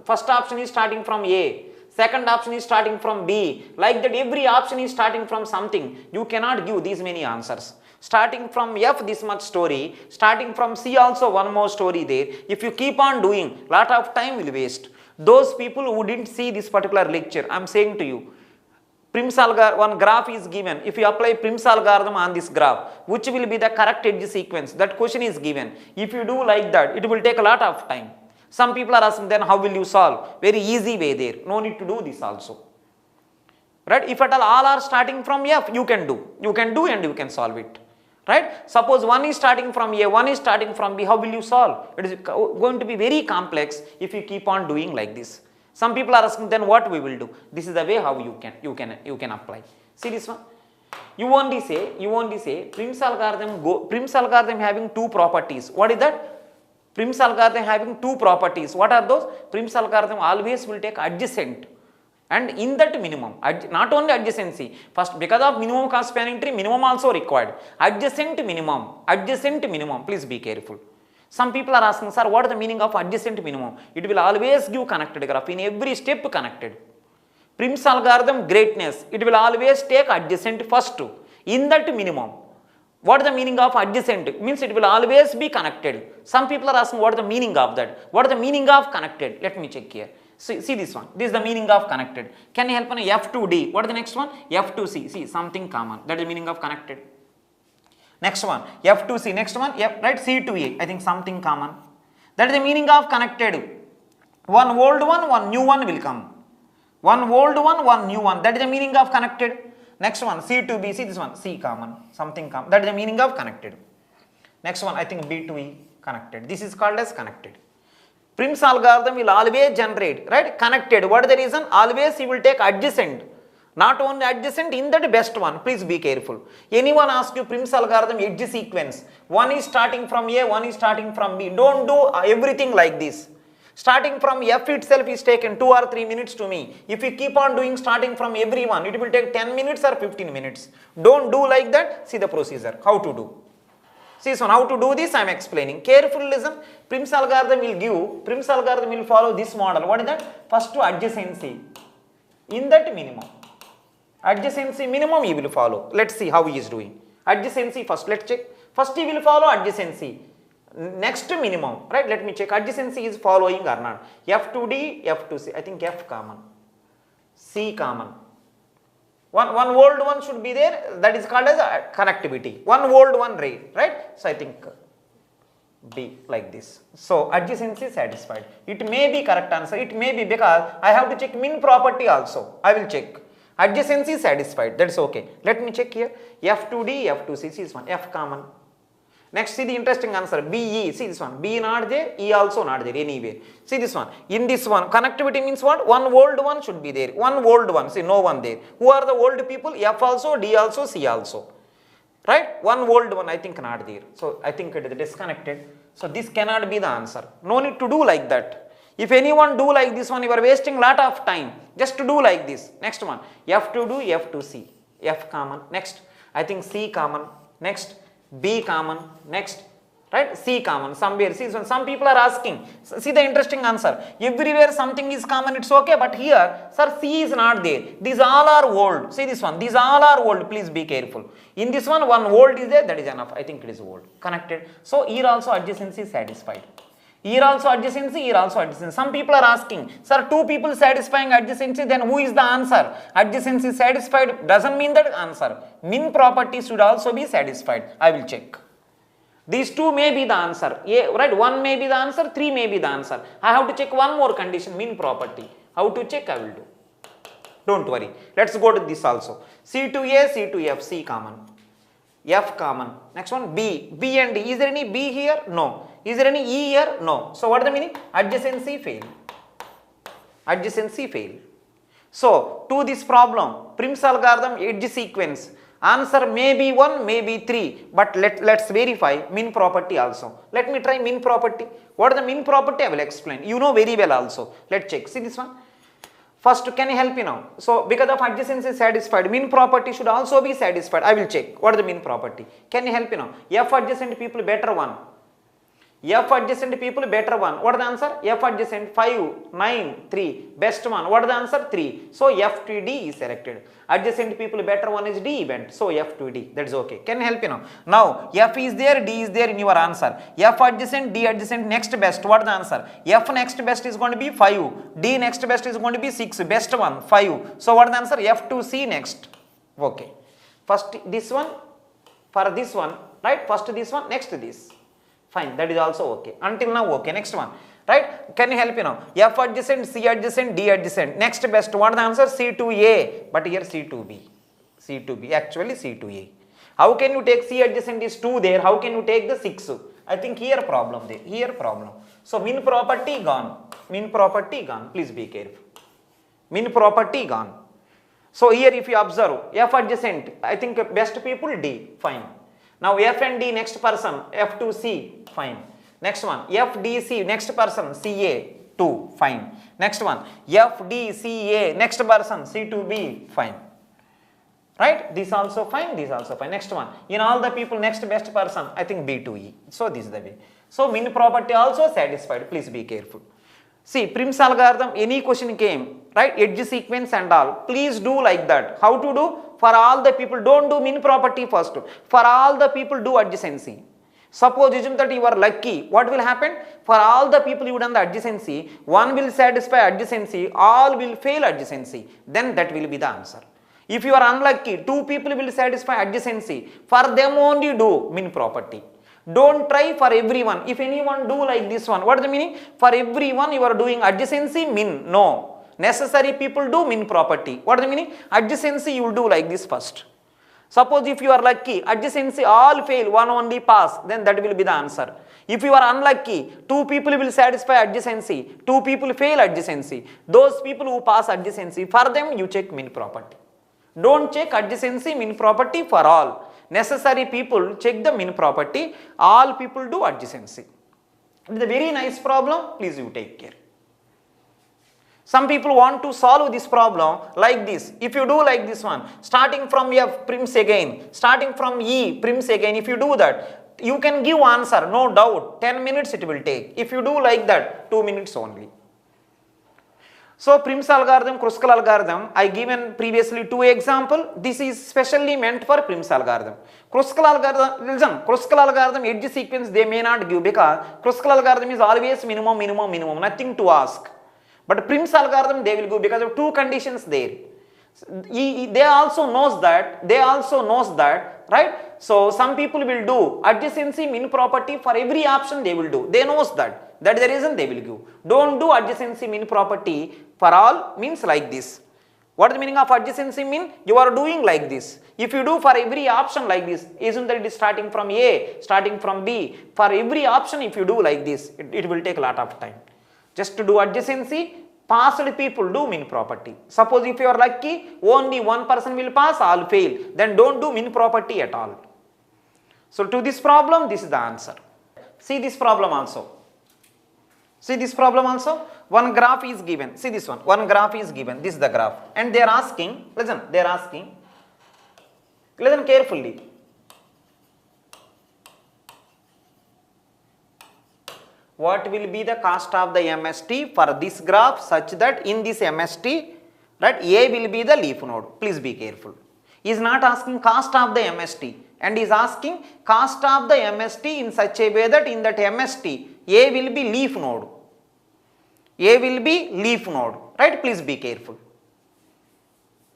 first option is starting from A, second option is starting from B. Like that, every option is starting from something. You cannot give these many answers. Starting from F, this much story. Starting from C also, one more story there. If you keep on doing, lot of time will waste. Those people who didn't see this particular lecture, I am saying to you, Prim's algorithm, one graph is given. If you apply Prim's algorithm on this graph, which will be the correct edge sequence? That question is given. If you do like that, it will take a lot of time. Some people are asking, then how will you solve? Very easy way there. No need to do this also. Right? If at all are starting from F, you can do and you can solve it. Right? Suppose one is starting from A, one is starting from B, how will you solve? It is going to be very complex if you keep on doing like this. Some people are asking, then what we will do? This is the way how you can apply. See this one? You only say Prim's algorithm having two properties. What is that? Prim's algorithm having two properties. What are those? Prim's algorithm always will take adjacent. And in that minimum, not only adjacency, first because of minimum cost spanning tree, minimum also required. Adjacent minimum, please be careful. Some people are asking, sir, what is the meaning of adjacent minimum? It will always give connected graph, in every step connected. Prim's algorithm greatness, it will always take adjacent first in that minimum. What is the meaning of adjacent? Means it will always be connected. Some people are asking, what is the meaning of that? What is the meaning of connected? Let me check here. See this one. This is the meaning of connected. Can you help me? F to D. What is the next one? F to C. See, something common. That is the meaning of connected. Next one. F to C. Next one. F, right? C to A. I think something common. That is the meaning of connected. One old one, one new one will come. One old one, one new one. That is the meaning of connected. Next one. C to B. See this one. C common. Something common. That is the meaning of connected. Next one. I think B to E. Connected. This is called as connected. Prim's algorithm will always generate, right, connected. What is the reason? Always he will take adjacent, Not only adjacent, in that best one. Please be careful. Anyone ask you Prim's algorithm edge sequence. One is starting from A, one is starting from B. Don't do everything like this. Starting from F itself is taken 2 or 3 minutes to me. If you keep on doing starting from every one, it will take 10 minutes or 15 minutes. Don't do like that. See the procedure. How to do. See, so how to do this I am explaining. Careful listen. Prim's algorithm will follow this model. What is that? First to adjacency. In that minimum. Adjacency minimum he will follow. Let's see how he is doing. Adjacency first. Let's check. First he will follow adjacency. Next minimum, right? Let me check. Adjacency is following or not. F to D, F to C. I think F common, C common. One old one should be there. That is called as connectivity. One old one ray, right? So I think B like this. So adjacency satisfied. It may be correct answer. It may be because I have to check min property also. I will check. Adjacency satisfied. That's okay. Let me check here. F to D, F to C. See this one. F common. Next, see the interesting answer. B, E. See this one. B not there, E also not there anywhere. See this one. In this one, connectivity means what? One old one should be there. One old one. See, no one there. Who are the old people? F also, D also, C also. Right? One old one, I think not there. So, I think it is disconnected. So, this cannot be the answer. No need to do like that. If anyone do like this one, you are wasting lot of time. Just to do like this. Next one. F to do, F to C. F common. Next. I think C common. Next. B common, next, right? C common, somewhere. See, some people are asking, see the interesting answer. Everywhere something is common, it's okay, but here, sir, C is not there. These all are old. See this one, these all are old. Please be careful. In this one old is there, that is enough. I think it is old. Connected. So, here also adjacency is satisfied. Here also adjacency, here also adjacency. Some people are asking, sir, two people satisfying adjacency, then who is the answer? Adjacency satisfied doesn't mean that answer. Min property should also be satisfied. I will check. These two may be the answer. Right? One may be the answer, three may be the answer. I have to check one more condition, min property. How to check? I will do. Don't worry. Let's go to this also. C to A, C to F, C common. F common. Next one, B. B and D. Is there any B here? No. Is there any E here? No. So, what is the meaning? Adjacency fail. Adjacency fail. So, to this problem, Prim's algorithm edge sequence, answer may be 1, may be 3, but let's verify min property also. Let me try min property. What is the min property? I will explain. You know very well also. Let's check. See this one. First, can you help me now? So, because of adjacency satisfied, min property should also be satisfied. I will check. What is the min property? Can you help me now? F adjacent people better 1. F adjacent people better 1. What is the answer? F adjacent 5, 9, 3. Best one. What is the answer? 3. So, F to D is selected. Adjacent people better one is D event. So, F to D. That is okay. Can you help me now? Now, F is there, D is there in your answer. F adjacent, D adjacent, next best. What is the answer? F next best is going to be 5. D next best is going to be 6. Best one, 5. So, what is the answer? F to C next. Okay. First this one, for this one, right? First this one, next this. Fine, that is also okay. Until now, okay. Next one, right? Can you help me now? F adjacent, C adjacent, D adjacent. Next best, what is the answer? C to A, but here C to B. C to B, actually C to A. How can you take C adjacent is 2 there? How can you take the 6? I think here problem there, here problem. So, min property gone. Min property gone. Please be careful. Min property gone. So, here if you observe, F adjacent, I think best people D, fine. Now, F and D next person, F to C, fine. Next one, F D C next person, C A, 2, fine. Next one, F D C A next person, C to B, fine. Right? This also fine, this also fine. Next one, in all the people next best person, I think B to E. So, this is the way. So, min property also satisfied. Please be careful. See, Prim's algorithm, any question came, right? Edge sequence and all. Please do like that. How to do? For all the people, don't do min property first. For all the people, do adjacency. Suppose assume that you are lucky. What will happen? For all the people you done the adjacency, one will satisfy adjacency, all will fail adjacency. Then that will be the answer. If you are unlucky, 2 people will satisfy adjacency. For them only do min property. Don't try for everyone. If anyone do like this one, what is the meaning? For everyone you are doing adjacency min. No. Necessary people do min property. What is the meaning? Adjacency you will do like this first. Suppose if you are lucky, adjacency all fail, one only pass, then that will be the answer. If you are unlucky, 2 people will satisfy adjacency, 2 people fail adjacency. Those people who pass adjacency, for them you check min property. Don't check adjacency min property for all. Necessary people check the min property. All people do adjacency. It is a very nice problem. Please you take care. Some people want to solve this problem like this. If you do like this one, starting from F prims again, starting from E prims again, if you do that, you can give answer, no doubt. 10 minutes it will take. If you do like that, 2 minutes only. So Prim's algorithm, Kruskal algorithm, I given previously 2 example. This is specially meant for Prim's algorithm. Kruskal algorithm, listen, Kruskal algorithm edge sequence they may not give because Kruskal algorithm is always minimum, nothing to ask. But Prim's algorithm they will go because of 2 conditions there. They also knows that, right? So some people will do adjacency min property for every option they will do. They knows that. That is the reason they will give. Don't do adjacency min property for all means like this. What is the meaning of adjacency mean? You are doing like this. If you do for every option like this, isn't that it is starting from A, starting from B? For every option if you do like this, it will take a lot of time. Just to do adjacency, passed people do min property. Suppose if you are lucky, only one person will pass, all fail. Then don't do min property at all. So to this problem, this is the answer. See this problem also. See this problem also. One graph is given. See this one. One graph is given. This is the graph. And they are asking, listen, they are asking, listen carefully. What will be the cost of the MST for this graph such that in this MST, right, A will be the leaf node. Please be careful. He is not asking cost of the MST and is asking cost of the MST in such a way that in that MST, A will be leaf node. A will be leaf node, right? Please be careful.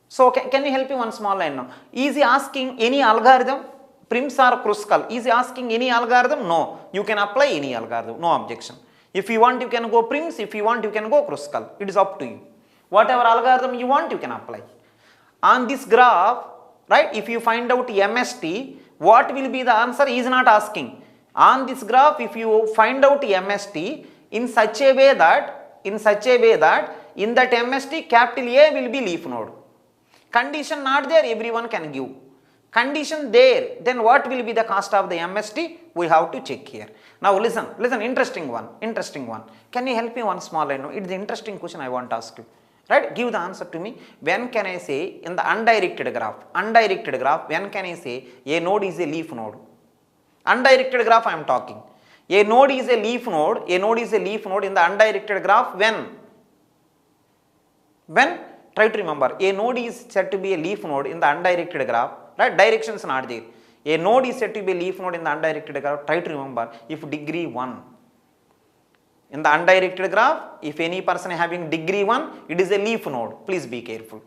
So can you help me one small line now? Is he asking any algorithm? Prims or Kruskal? Is he asking any algorithm? No. You can apply any algorithm, no objection. If you want, you can go Prims. If you want, you can go Kruskal. It is up to you. Whatever algorithm you want, you can apply. On this graph, right, if you find out MST, what will be the answer? He is not asking. On this graph, if you find out MST in such a way that in that MST capital A will be leaf node. Condition not there, everyone can give. Condition there, then what will be the cost of the MST? We have to check here. Now listen, interesting one. Can you help me one small line? It is an interesting question I want to ask you. Right? Give the answer to me. When can I say in the undirected graph, when can I say a node is a leaf node? Undirected graph I am talking. A node is a leaf node in the undirected graph when? Try to remember, a node is said to be a leaf node in the undirected graph, right? Directions not there. A node is said to be a leaf node in the undirected graph. Try to remember, if degree 1. In the undirected graph, if any person having degree 1, it is a leaf node. Please be careful.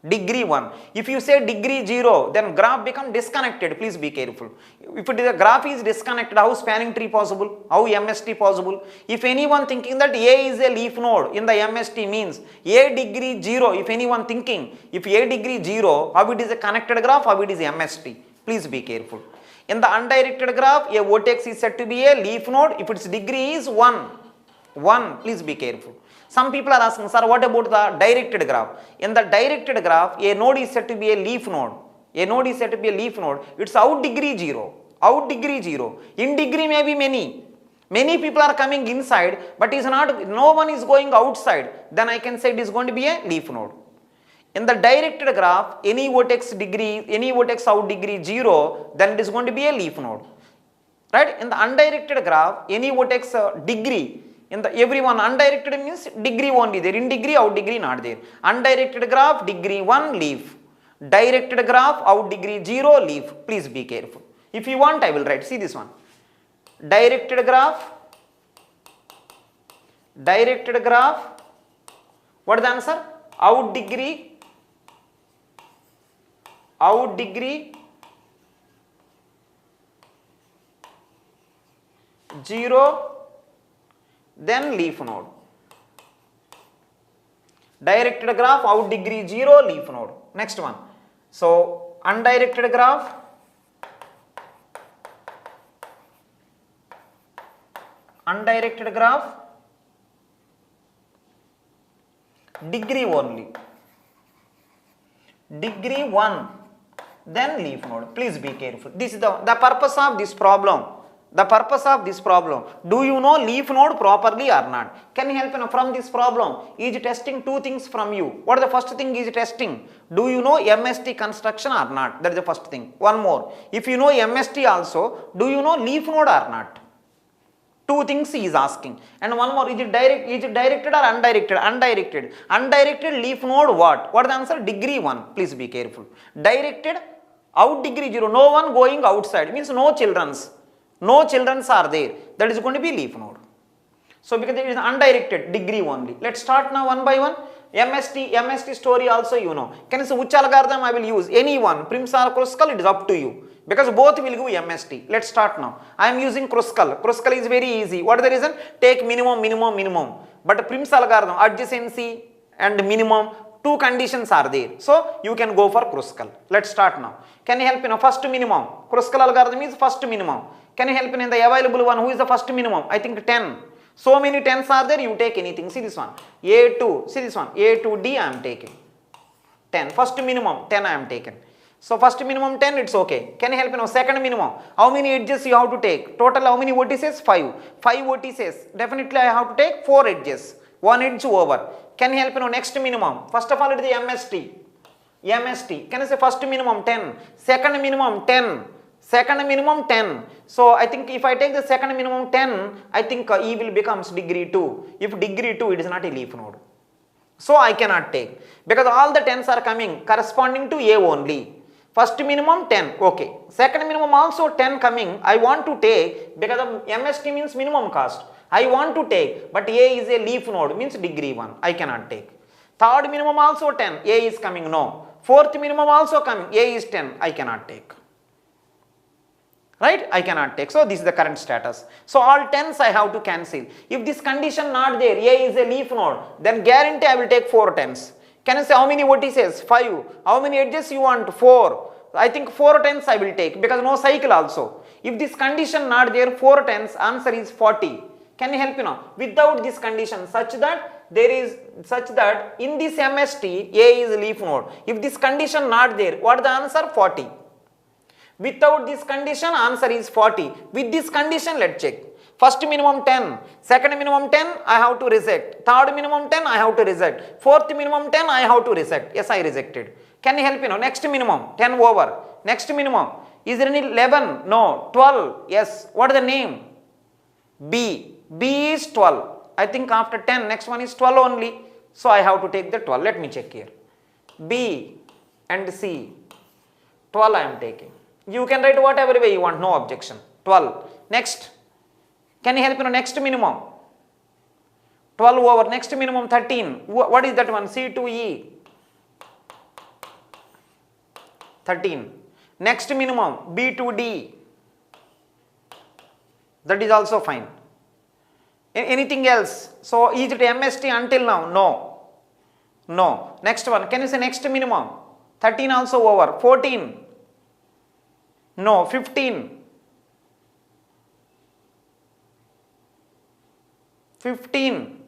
Degree 1. If you say degree 0, then graph become disconnected. Please be careful. If the graph is disconnected, how spanning tree possible? How MST possible? If anyone thinking that A is a leaf node in the MST means A degree 0, if anyone thinking, if A degree 0, how it is a connected graph, how it is MST? Please be careful. In the undirected graph, a vertex is said to be a leaf node if its degree is 1. Please be careful. Some people are asking, sir, what about the directed graph? In the directed graph, a node is said to be a leaf node. It's out degree 0. In degree may be many. Many people are coming inside, but no one is going outside. Then I can say it is going to be a leaf node. In the directed graph, any vertex out degree 0, then it is going to be a leaf node. Right? In the undirected graph, any vertex degree, in the everyone undirected means degree only there, in degree out degree not there. Undirected graph degree 1 leaf, directed graph out degree 0 leaf. Please be careful. If you want, I will write. See this one. Directed graph. What is the answer? Out degree 0. Then leaf node. Directed graph out degree 0 leaf node. Next one. So undirected graph, degree only. degree 1, then leaf node. Please be careful. This is the purpose of this problem. The purpose of this problem. Do you know leaf node properly or not? Can you help me from this problem? Is testing two things from you. What is the first thing is testing? Do you know MST construction or not? That is the first thing. One more. If you know MST also, do you know leaf node or not? Two things he is asking. And one more, is it directed or undirected? Undirected. Undirected leaf node what? What is the answer? Degree 1. Please be careful. Directed, out degree 0. No one going outside. Means no children's. No children's are there. That is going to be leaf node. So because it is undirected, degree only. Let's start now one by one. MST story also you know. Can you say which algorithm I will use? Any one. Prim's or Kruskal, it is up to you. Because both will give MST. Let's start now. I am using Kruskal. Kruskal is very easy. What is the reason? Take minimum. But Prim's algorithm, adjacency and minimum, two conditions are there. So you can go for Kruskal. Let's start now. Can you help in first minimum? Kruskal algorithm is first minimum. Can you help in the available one? Who is the first minimum? I think 10. So many 10s are there, you take anything. See this one. A2. See this one. A2D I am taking. 10. First minimum 10 I am taken. So first minimum 10, it's okay. Can you help me second minimum? How many edges you have to take? Total how many vertices? 5. 5 vertices. Definitely I have to take 4 edges. 1 edge over. Can you help me next minimum? First of all it is the MST. MST. Can you say first minimum 10? Second minimum 10. Second minimum 10. So I think if I take the second minimum 10, I think E will becomes degree 2. If degree 2, it is not a leaf node. So I cannot take. Because all the 10s are coming corresponding to A only. First minimum 10, okay. Second minimum also 10 coming. I want to take because of MST means minimum cost. I want to take, but A is a leaf node, means degree 1. I cannot take. Third minimum also 10. A is coming, no. Fourth minimum also coming. A is 10. I cannot take. Right? I cannot take. So this is the current status. So all 10s I have to cancel. If this condition not there, A is a leaf node, then guarantee I will take 4 10s. Can you say how many vertices? 5. How many edges you want? 4. I think 4 10s I will take because no cycle also. If this condition not there, 4 10s, answer is 40. Can you help me now? Without this condition such that in this MST, A is leaf node. If this condition not there, what is the answer? 40. Without this condition, answer is 40. With this condition, let's check. First minimum 10, second minimum 10, I have to reject. Third minimum 10, I have to reject. Fourth minimum 10, I have to reject. Yes, I rejected. Can you help me now? Next minimum, 10 over. Next minimum, is there any 11? No. 12, yes. What is the name? B. B is 12. I think after 10, next one is 12 only. So I have to take the 12. Let me check here. B and C. 12 I am taking. You can write whatever way you want, no objection. 12. Next. Can you help me now? Next minimum? 12 over. Next minimum 13. What is that one? C to E. 13. Next minimum B to D. That is also fine. Anything else? So is it MST until now? No. No. Next one. Can you say next minimum? 13 also over. 14. No. 15. 15.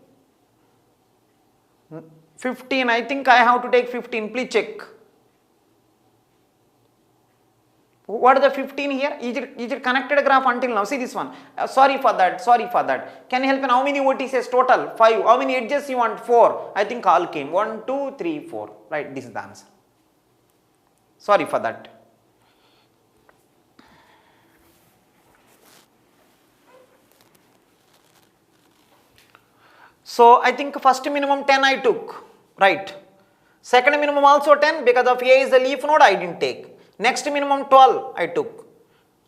15. I think I have to take 15. Please check. What is the 15 here? Is it connected graph until now? See this one. Sorry for that. Can you help me? How many vertices total? 5. How many edges you want? 4. I think all came. 1, 2, 3, 4. Right, this is the answer. Sorry for that. So I think first minimum 10 I took. Right. Second minimum also 10 because of A is a leaf node, I didn't take. Next minimum 12 I took.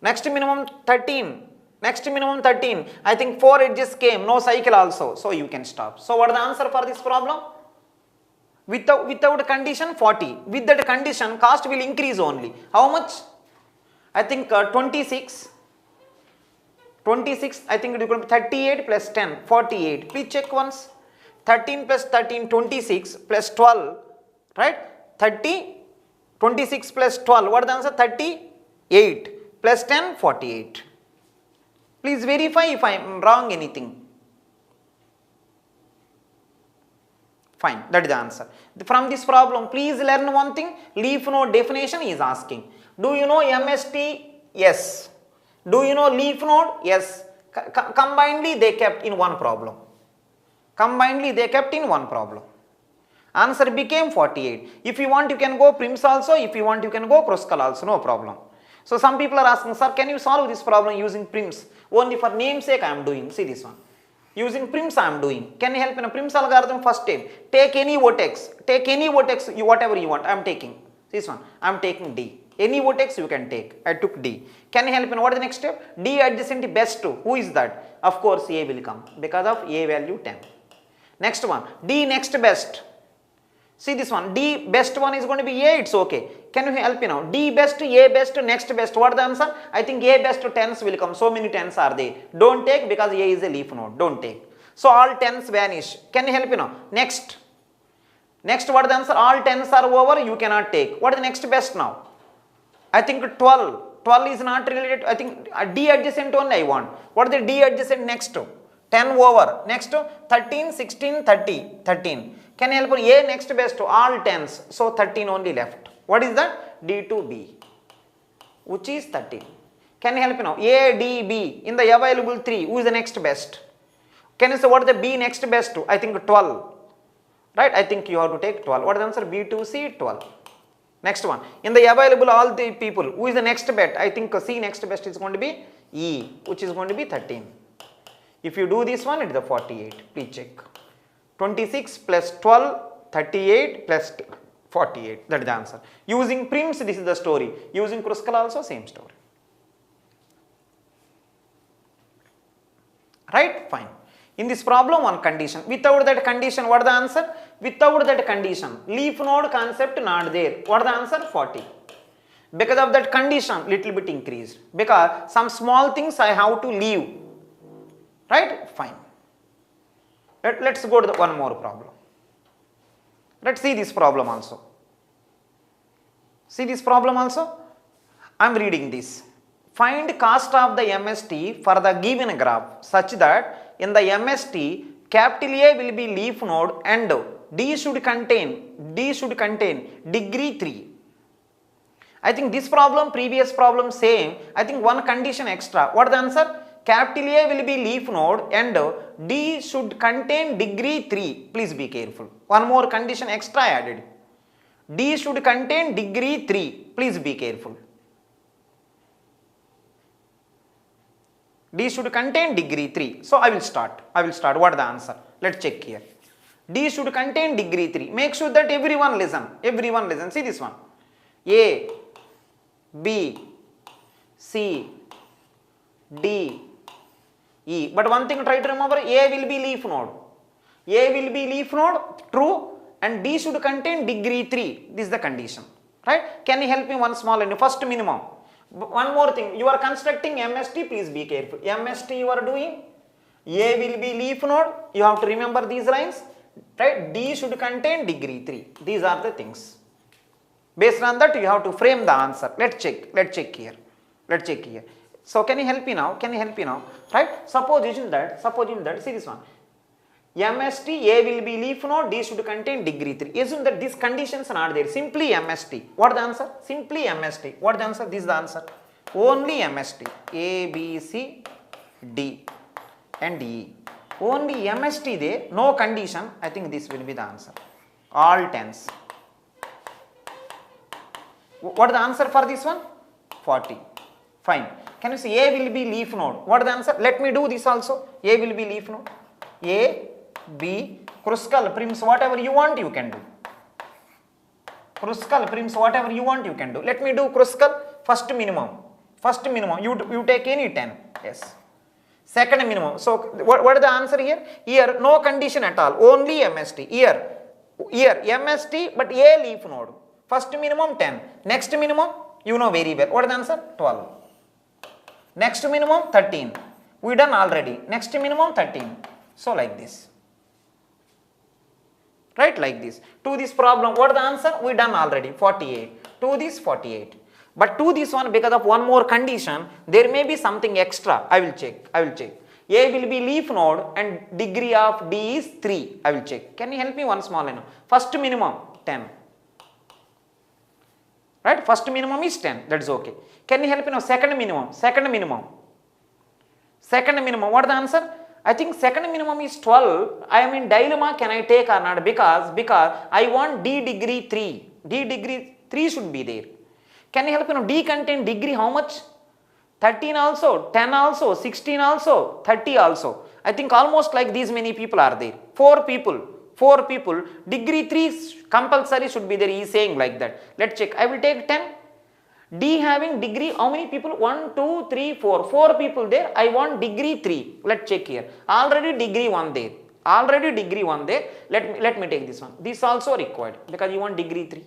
Next minimum 13. Next minimum 13. I think 4 edges came, no cycle also. So you can stop. So what is the answer for this problem? Without condition 40. With that condition, cost will increase only. How much? I think 26. 26, I think it will be 38 plus 10, 48. Please check once. 13 plus 13, 26 plus 12, right? 30. 26 plus 12, what is the answer? 38 plus 10, 48. Please verify if I am wrong anything. Fine, that is the answer. From this problem, please learn one thing. Leaf node definition is asking. Do you know MST? Yes. Do you know leaf node? Yes. Combinedly they kept in one problem. Combinedly they kept in one problem. Answer became 48. If you want, you can go Prim's also. If you want, you can go Kruskal also. No problem. So some people are asking, sir, can you solve this problem using Prim's? Only for namesake I am doing. See this one. Using Prim's I am doing. Can you help in a Prim's algorithm? First step. Take any vertex. Take any vertex, whatever you want. I am taking. This one. I am taking D. Any vertex you can take. I took D. Can you help in what is the next step? D adjacent best to. Who is that? Of course A will come because of A value 10. Next one. D next best. See this one. D best one is going to be A. It's okay. Can you help me now? D best, A best, next best. What is the answer? I think A best 10s will come. So many 10s are there. Don't take because A is a leaf node. Don't take. So all 10s vanish. Can you help me now? Next. Next what is the answer? All 10s are over. You cannot take. What is the next best now? I think 12. 12 is not related. I think D adjacent only I want. What is the D adjacent next to? 10 over. Next 13, 16, 30. 13. Can you help me? A next best to all 10s. So 13 only left. What is that? D to B. Which is 13. Can you help me now? A, D, B. In the available 3. Who is the next best? Can you say what is the B next best to? I think 12. Right? I think you have to take 12. What is the answer? B to C 12. Next one. In the available all the people. Who is the next best? I think C next best is going to be E. Which is going to be 13. If you do this one, it is the 48. Please check. 26 plus 12, 38 plus 48. That is the answer. Using Prim's, this is the story. Using Kruskal also, same story. Right? Fine. In this problem, one condition. Without that condition, what is the answer? Without that condition, leaf node concept not there. What is the answer? 40. Because of that condition, little bit increased. Because some small things I have to leave. Right? Fine. Let's go to the one more problem. Let's see this problem also. See this problem also? I am reading this. Find cost of the MST for the given graph such that in the MST, capital A will be leaf node and D should contain degree 3. I think this problem, previous problem same. I think one condition extra. What is the answer? Capital A will be leaf node and D should contain degree 3. Please be careful. One more condition extra added. D should contain degree 3. Please be careful. D should contain degree 3. So I will start. What is the answer? Let's check here. D should contain degree 3. Make sure that everyone listen. Everyone listen. See this one. A, B, C, D, E. But one thing try to remember, A will be leaf node. A will be leaf node, true, and D should contain degree 3. This is the condition. Right? Can you help me one small and first minimum? One more thing, you are constructing MST, please be careful. MST you are doing, A will be leaf node, you have to remember these lines. Right? D should contain degree 3. These are the things. Based on that, you have to frame the answer. Let's check here. So can you help me now? Right? Suppose in that, see this one. MST, A will be leaf node, D should contain degree 3. Assume that these conditions are not there. Simply MST. What is the answer? Simply MST. What is the answer? This is the answer. Only MST. A, B, C, D and E. Only MST there, no condition. I think this will be the answer. All 10s. What is the answer for this one? 40. Fine. Can you see A will be leaf node? What is the answer? Let me do this also. A will be leaf node. A, B, Kruskal, Prim's, whatever you want you can do. Kruskal, Prim's, whatever you want you can do. Let me do Kruskal, first minimum. You take any 10. Yes. Second minimum. So what is the answer here? Here no condition at all. Only MST. Here MST but A leaf node. First minimum 10. Next minimum you know very well. What is the answer? 12. Next minimum 13. We done already. Next minimum 13. So like this. Right, like this. To this problem, what is the answer? We done already. 48. To this 48. But to this one, because of one more condition, there may be something extra. I will check. A will be leaf node and degree of D is 3. I will check. Can you help me one small line? First minimum 10. Right? First minimum is 10. That is okay. Can you help me now? Second minimum. Second minimum. Second minimum. What is the answer? I think second minimum is 12. I am in dilemma. Can I take or not? Because I want D degree 3. D degree 3 should be there. Can you help me now? D contain degree how much? 13 also, 10 also, 16 also, 30 also. I think almost like these many people are there. 4 people, degree 3 compulsory should be there. He is saying like that. Let's check. I will take 10. D having degree, how many people? 1, 2, 3, 4. 4 people there. I want degree 3. Let's check here. Already degree 1 there. Already degree 1 there. Let me take this one. This also required because you want degree 3.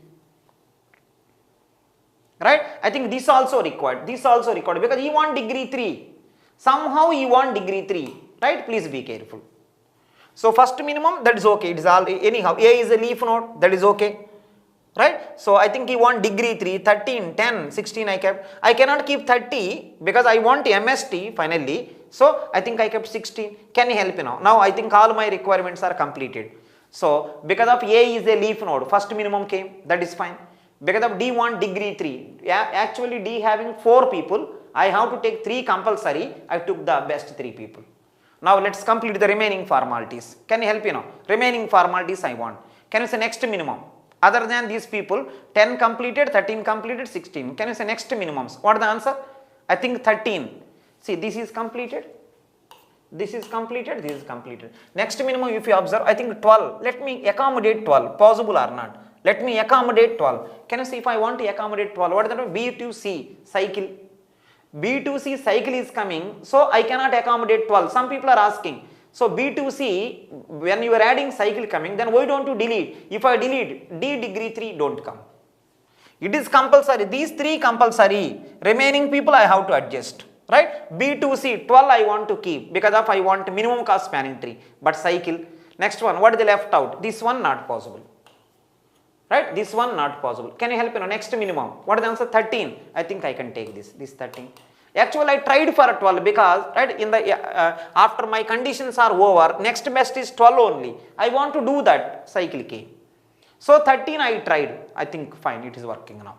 Right? I think this also required. This also required because you want degree 3. Somehow you want degree 3. Right? Please be careful. So first minimum, that is okay. It is all anyhow. A is a leaf node. That is okay. Right? So I think you want degree 3, 13, 10, 16 I kept. I cannot keep 30 because I want MST finally. So I think I kept 16. Can you help me now? Now I think all my requirements are completed. So because of A is a leaf node, first minimum came. That is fine. Because of D want degree 3. Yeah, actually D having 4 people. I have to take 3 compulsory. I took the best 3 people. Now let's complete the remaining formalities. Can you help me now? Remaining formalities I want. Can you say next minimum? Other than these people, 10 completed, 13 completed, 16. Can you say next minimums? What is the answer? I think 13. See, this is completed. This is completed. This is completed. Next minimum, if you observe, I think 12. Let me accommodate 12. Possible or not? Let me accommodate 12. Can you see if I want to accommodate 12? What is that? B2C cycle. B2C cycle is coming. So I cannot accommodate 12. Some people are asking. So B2C, when you are adding cycle coming, then why don't you delete? If I delete, D degree 3 don't come. It is compulsory. These 3 compulsory. Remaining people I have to adjust. Right? B2C, 12 I want to keep because of I want minimum cost spanning tree. But cycle. Next one, what is the left out? This one not possible. Right? This one not possible. Can you help me now? Next minimum. What is the answer? 13. I think I can take this. This 13. Actually, I tried for 12 because right in the after my conditions are over, next best is 12 only. I want to do that cycle K. So 13 I tried. I think fine, it is working now.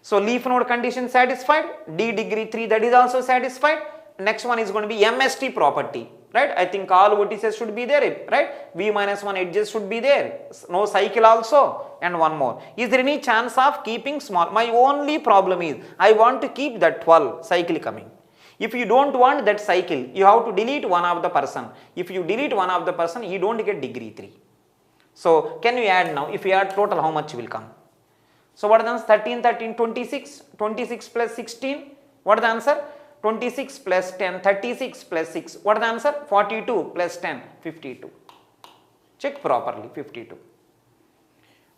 So leaf node condition satisfied. D degree 3 that is also satisfied. Next one is going to be MST property. Right? I think all vertices should be there. Right? V minus 1 edges should be there. No cycle also. And one more. Is there any chance of keeping small? My only problem is I want to keep that 12 cycle coming. If you don't want that cycle, you have to delete one of the person. If you delete one of the person, you don't get degree 3. So can you add now? If you add total, how much will come? So what is the answer? 13, 13, 26. 26 plus 16. What is the answer? 26 plus 10, 36 plus 6. What is the answer? 42 plus 10, 52. Check properly, 52.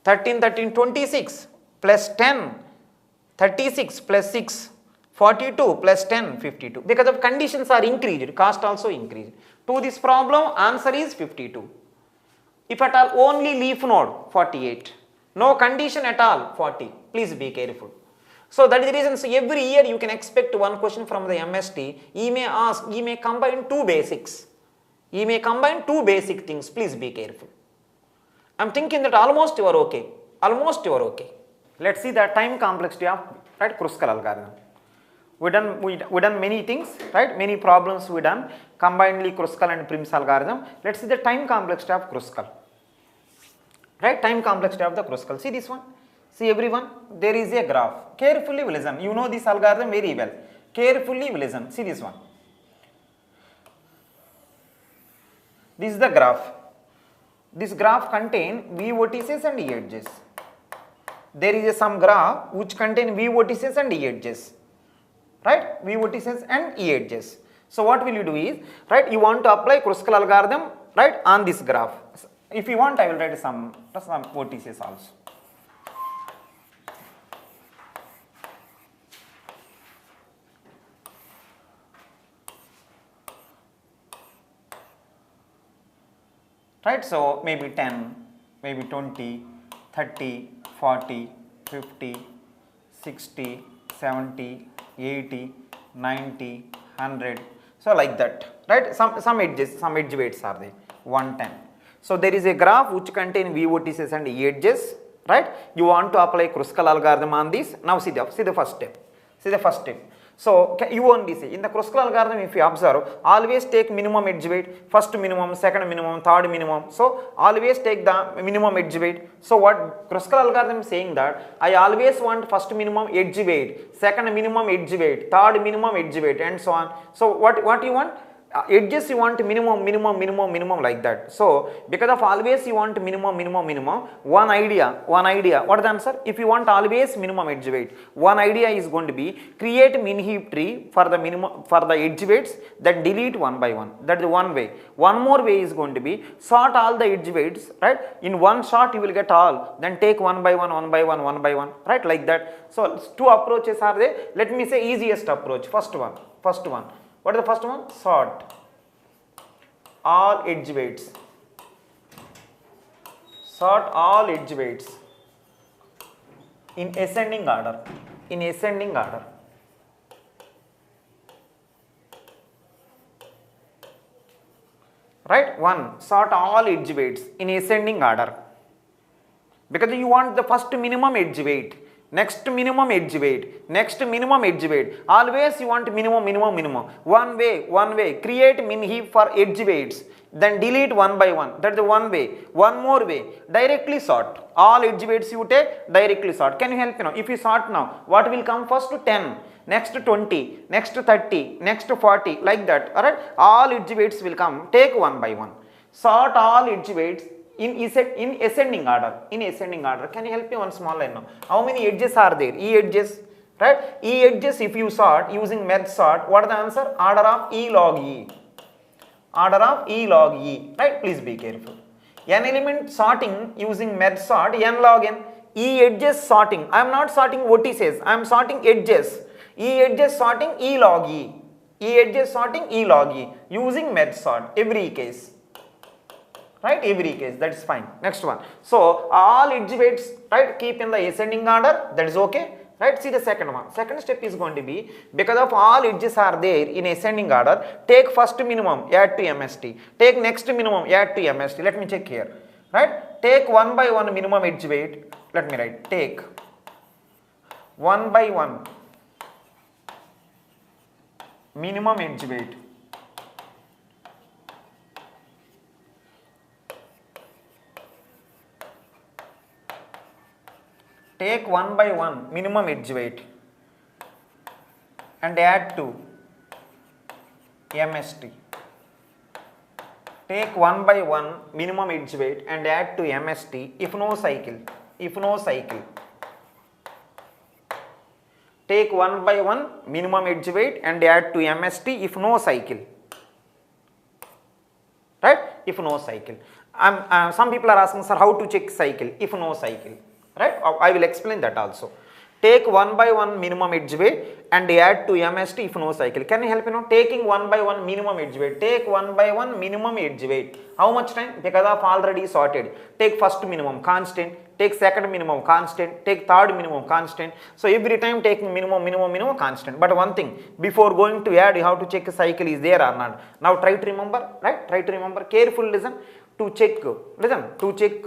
13, 13, 26 plus 10, 36 plus 6, 42 plus 10, 52. Because of conditions are increased, cost also increased. To this problem, answer is 52. If at all, only leaf node, 48. No condition at all, 40. Please be careful. So that is the reason. So every year you can expect one question from the MST. He may ask, he may combine 2 basics. He may combine 2 basic things. Please be careful. I am thinking that almost you are okay. Almost you are okay. Let's see the time complexity of right Kruskal algorithm. We done many things, right? Many problems we done. Combinedly Kruskal and Prim's algorithm. Let's see the time complexity of Kruskal. Right? Time complexity of the Kruskal. See this one. See everyone, there is a graph. Carefully listen. You know this algorithm very well. Carefully listen. See this one. This is the graph. This graph contains V vertices and E edges. There is some graph which contains V vertices and E edges. Right? V vertices and E edges. So what will you do is, right, you want to apply Kruskal algorithm, right, on this graph. If you want, I will write some vertices also. Right, so maybe 10, maybe 20, 30, 40, 50, 60, 70, 80, 90, 100. So like that, right? Some edge weights are there. 110. So there is a graph which contain V vertices and E edges, right? You want to apply Kruskal algorithm on this. Now see the first step. See the first step. So you only see in the Kruskal algorithm, if you observe, always take minimum edge weight, first minimum, second minimum, third minimum. So always take the minimum edge weight. So what Kruskal algorithm is saying that I always want first minimum edge weight, second minimum edge weight, third minimum edge weight, and so on. So what you want? Edges you want minimum like that. So because of always you want minimum, one idea, what is the answer? If you want always minimum edge weight, one idea is going to be create min heap tree for the minimum, for the edge weights, then delete one by one. That is one way. One more way is going to be sort all the edge weights, right? In one shot you will get all, then take one by one, right? Like that. So two approaches are there. Let me say easiest approach. First one. What is the first one? Sort all edge weights. Sort all edge weights in ascending order. Right? One, sort all edge weights in ascending order. Because you want the first minimum edge weight, next minimum edge weight, next minimum edge weight. Always you want minimum. One way. Create min heap for edge weights, then delete one by one. That's the one way. One more way. Directly sort. All edge weights you take, directly sort. Can you help me now? If you sort now, what will come first? 10, next 20, next 30, next 40, like that. Alright? All edge weights will come. Take one by one. Sort all edge weights in ascending order. Can you help me one small line now? How many edges are there? E edges, right? E edges, if you sort using merge sort, what is the answer? Order of E log E. Right? Please be careful. N element sorting using merge sort, N log N. E edges sorting, I am not sorting vertices, I am sorting edges. E edges sorting E log E. Using merge sort, every case. Right, every case, that is fine. Next one. So all edge weights, right, keep in the ascending order, that is okay. Right, see the second one. Second step is going to be, because of all edges are there in ascending order, take first minimum, add to MST. Take next minimum, add to MST. Let me check here. Right, take one by one minimum edge weight. Let me write, take one by one minimum edge weight. Take one by one minimum edge weight and add to MST. Take one by one minimum edge weight and add to MST if no cycle. Take one by one minimum edge weight and add to MST if no cycle. Right? If no cycle. Some people are asking, sir, how to check cycle if no cycle? Right? I will explain that also. Take one by one minimum edge weight and add to MST if no cycle. Can you help me now? Taking one by one minimum edge weight. Take one by one minimum edge weight. How much time? Because of already sorted. Take first minimum constant. Take second minimum constant. Take third minimum constant. So every time taking minimum constant. But one thing, before going to add, you have to check a cycle is there or not. Now try to remember. Right? Try to remember. Careful listen. To check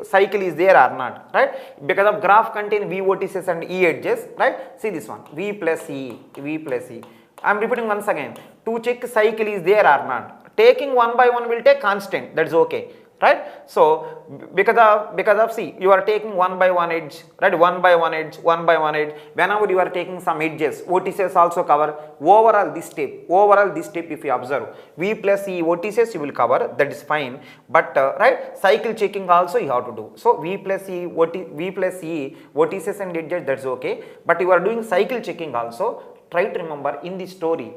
cycle is there or not, right? Because of graph contain V vertices and E edges, right? See this one, V plus E. I am repeating once again, to check cycle is there or not. Taking one by one will take constant, that's okay. Right? So because of see, you are taking one by one edge, right? One by one edge. Whenever you are taking some edges, vertices also cover. Overall this step if you observe, V plus E vertices you will cover, that is fine. But right, cycle checking also you have to do. So V plus E vertices and edges, that's okay. But you are doing cycle checking also. Try to remember in the story.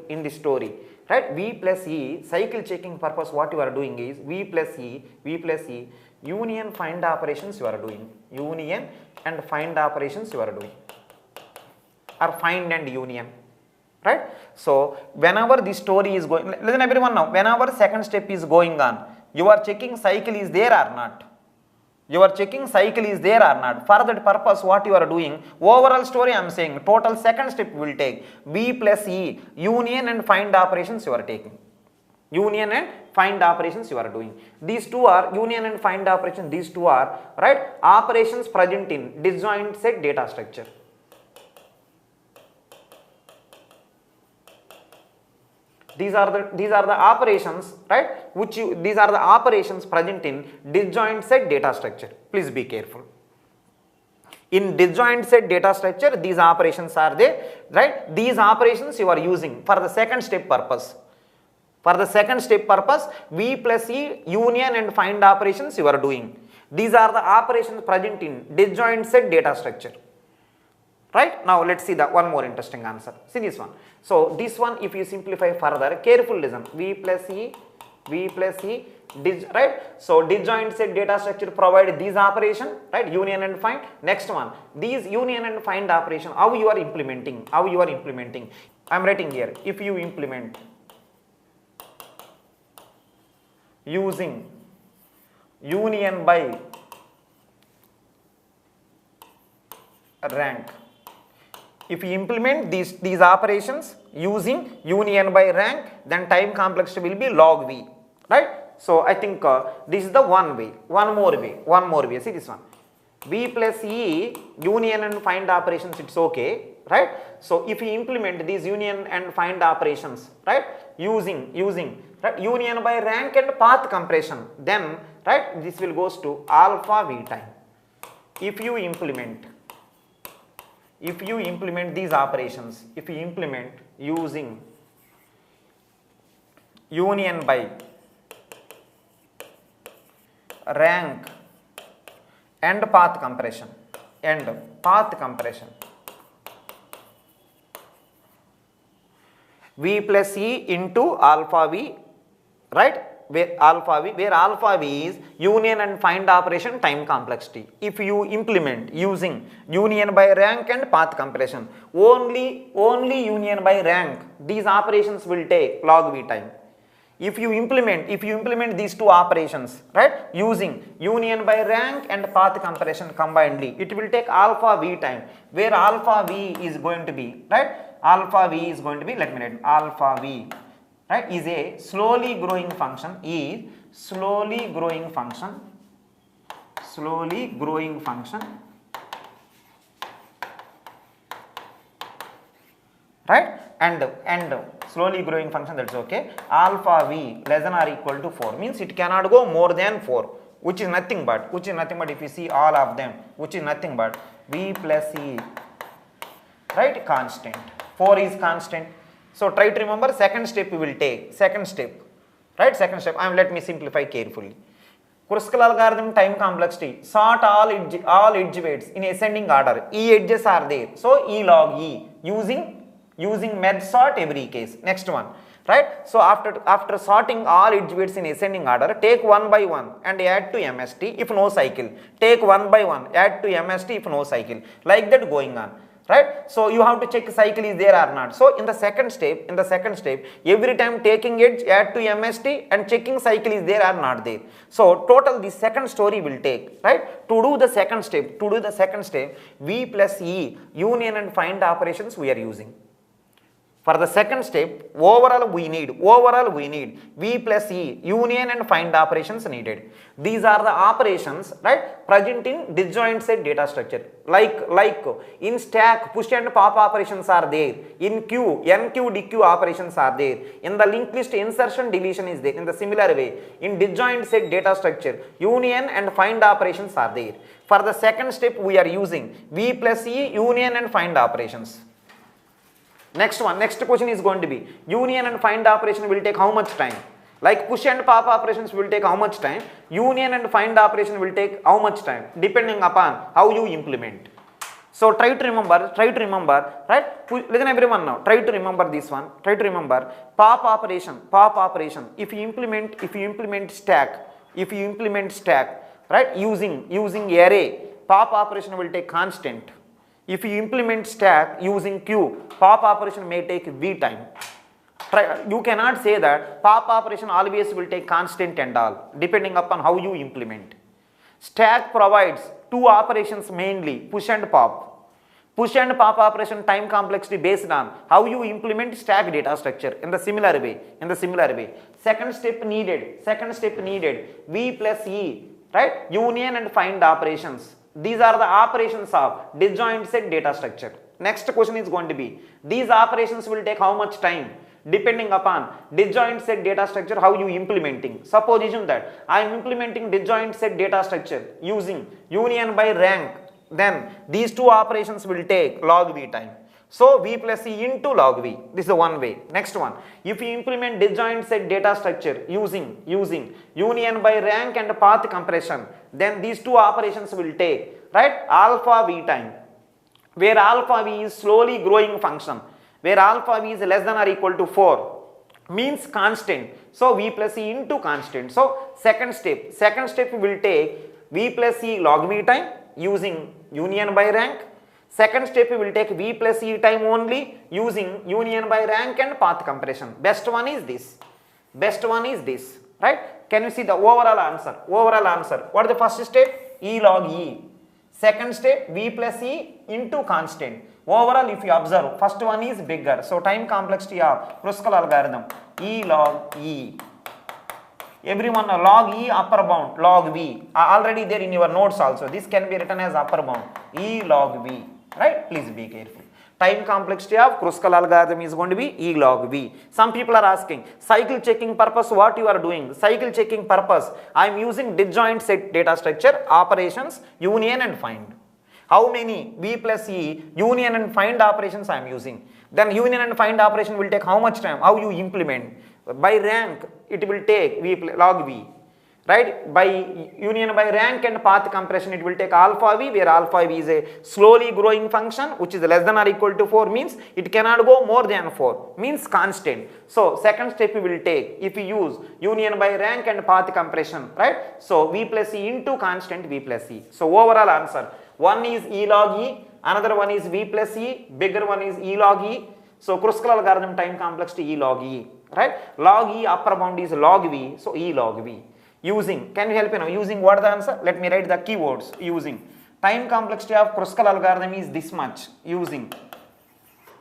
Right, V plus E, cycle checking purpose, what you are doing is V plus E, union find operations you are doing. Or find and union. Right? So, whenever the story is going, listen everyone now, whenever second step is going on, you are checking cycle is there or not. For that purpose, what you are doing, overall story I am saying, total second step will take V plus E, union and find operations you are taking. Union and find operations you are doing. These two are union and find operation. These two are, right, operations present in disjoint set data structure. These are the operations, right, these are the operations present in disjoint set data structure. Please be careful. In disjoint set data structure, these operations are there, right? These operations you are using for the second step purpose. For the second step purpose, V plus E union and find operations you are doing. These are the operations present in disjoint set data structure. Right? Now let's see the one more interesting answer. See this one. So this one, if you simplify further, careful listen. V plus E, right? So disjoint set data structure provide these operation, right? Union and find. Next one, these union and find operation, how you are implementing? I am writing here. If you implement using union by rank. If you implement these operations using union by rank, then time complexity will be log V, right? So I think this is the one way. One more way. See this one. V plus E union and find operations, it's okay, right? So if you implement these union and find operations, right, using right, union by rank and path compression, then, right, this will goes to alpha V time. If you implement these operations, if you implement using union by rank and path compression, V plus E into alpha V, right, where alpha V is union and find operation time complexity. If you implement using union by rank and path compression, only union by rank, these operations will take log V time. If you implement these two operations, right, using union by rank and path compression combinedly, it will take alpha V time, where alpha V is going to be, right, let me write alpha V, right, is a slowly growing function, right, and slowly growing function, that's okay. Alpha V less than or equal to 4 means it cannot go more than 4, which is nothing but if you see all of them, which is nothing but V plus E, right, constant. 4 is constant. So try to remember second step we will take. Right? Let me simplify carefully. Kruskal algorithm time complexity. Sort all edge weights in ascending order. E edges are there. So E log E using merge sort every case. Next one. Right? So after sorting all edge weights in ascending order, take one by one and add to MST if no cycle. Take one by one, add to MST if no cycle. Like that going on. Right? So you have to check cycle is there or not. So in the second step, every time taking edge, add to MST and checking cycle is there or not there. So total the second story will take, right? To do the second step, V plus E union and find operations we are using. For the second step, overall we need V plus E union and find operations needed. These are the operations, right, present in disjoint set data structure. Like in stack, push and pop operations are there. In queue, NQ, DQ operations are there. In the linked list, insertion, deletion is there. In the similar way, in disjoint set data structure, union and find operations are there. For the second step, we are using V plus E union and find operations. Next question is going to be union and find operation will take how much time? Like push and pop operations will take how much time? Union and find operation will take how much time? Depending upon how you implement. So try to remember, right? Listen everyone now. Try to remember this one. Try to remember pop operation. If you implement stack, right? Using array, pop operation will take constant. If you implement stack using queue, pop operation may take V time. You cannot say that pop operation always will take constant and all, depending upon how you implement. Stack provides two operations mainly, push and pop. Push and pop operation time complexity based on how you implement stack data structure in the similar way. Second step needed, V plus E, right? Union and find operations. These are the operations of disjoint set data structure. Next question is going to be, these operations will take how much time? Depending upon disjoint set data structure, how you implementing. Suppose assume that I am implementing disjoint set data structure using union by rank, then these two operations will take log V time. So V plus E into log V. This is the one way. Next one, if you implement disjoint set data structure using union by rank and path compression, then these two operations will take, right, alpha V time, where alpha V is slowly growing function, where alpha V is less than or equal to 4, means constant. So V plus E into constant. So second step will take V plus E log V time using union by rank. Second step will take V plus E time only using union by rank and path compression. Best one is this, right? Can you see the overall answer? What is the first step? E log E. Second step, V plus E into constant. Overall, if you observe, first one is bigger. So time complexity of Kruskal algorithm, E log E. Everyone, log E upper bound, log V. Already there in your notes also. This can be written as upper bound, E log V. Right? Please be careful. Time complexity of Kruskal algorithm is going to be E log V. Some people are asking, cycle checking purpose, what you are doing? Cycle checking purpose, I am using disjoint set data structure, operations, union and find. How many V plus E union and find operations I am using? Then union and find operation will take how much time? How you implement? By rank, it will take log V. Right? By union by rank and path compression, it will take alpha V, where alpha V is a slowly growing function which is less than or equal to 4, means it cannot go more than 4, means constant. So second step we will take if we use union by rank and path compression, right? So V plus E into constant V plus E. So overall answer, one is E log E, another one is V plus E, bigger one is E log E. So Kruskal algorithm time complexity E log E, right? Log E upper bound is log V, so E log V. Using, can you help me now? Using what the answer? Let me write the keywords. Using time complexity of Kruskal algorithm is this much. Using,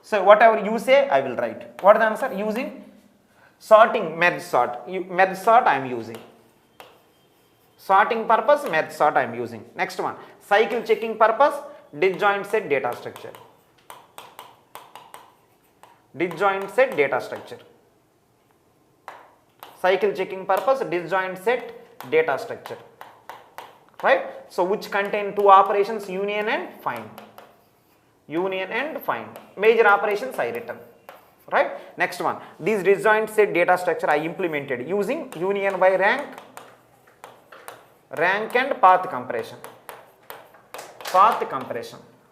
so whatever you say, I will write. What is the answer? Using sorting, merge sort. Merge sort I am using. Sorting purpose, merge sort I am using. Next one, cycle checking purpose, disjoint set data structure. Disjoint set data structure. Cycle checking purpose, disjoint set data structure, right? So which contain two operations, union and find. Major operations I written, right? Next one, these disjoint set data structure I implemented using union by rank and path compression,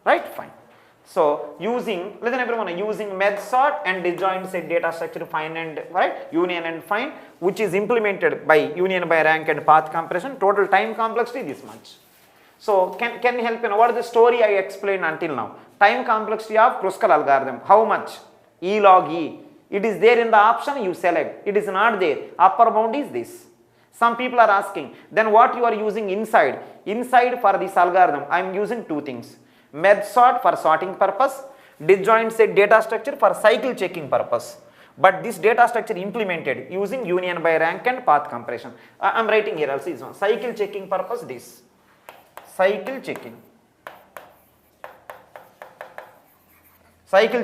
right? Fine. So using, listen everyone, using merge sort and disjoint set data structure to find and, right, union and find, which is implemented by union by rank and path compression. Total time complexity this much. So can you help me know what is the story I explained until now? Time complexity of Kruskal algorithm, how much? E log E. It is there in the option, you select. It is not there. Upper bound is this. Some people are asking, then what you are using inside? Inside for this algorithm, I am using two things. Merge sort for sorting purpose, disjoint set data structure for cycle checking purpose. But this data structure implemented using union by rank and path compression. I am writing here also this one. Cycle checking purpose this. Cycle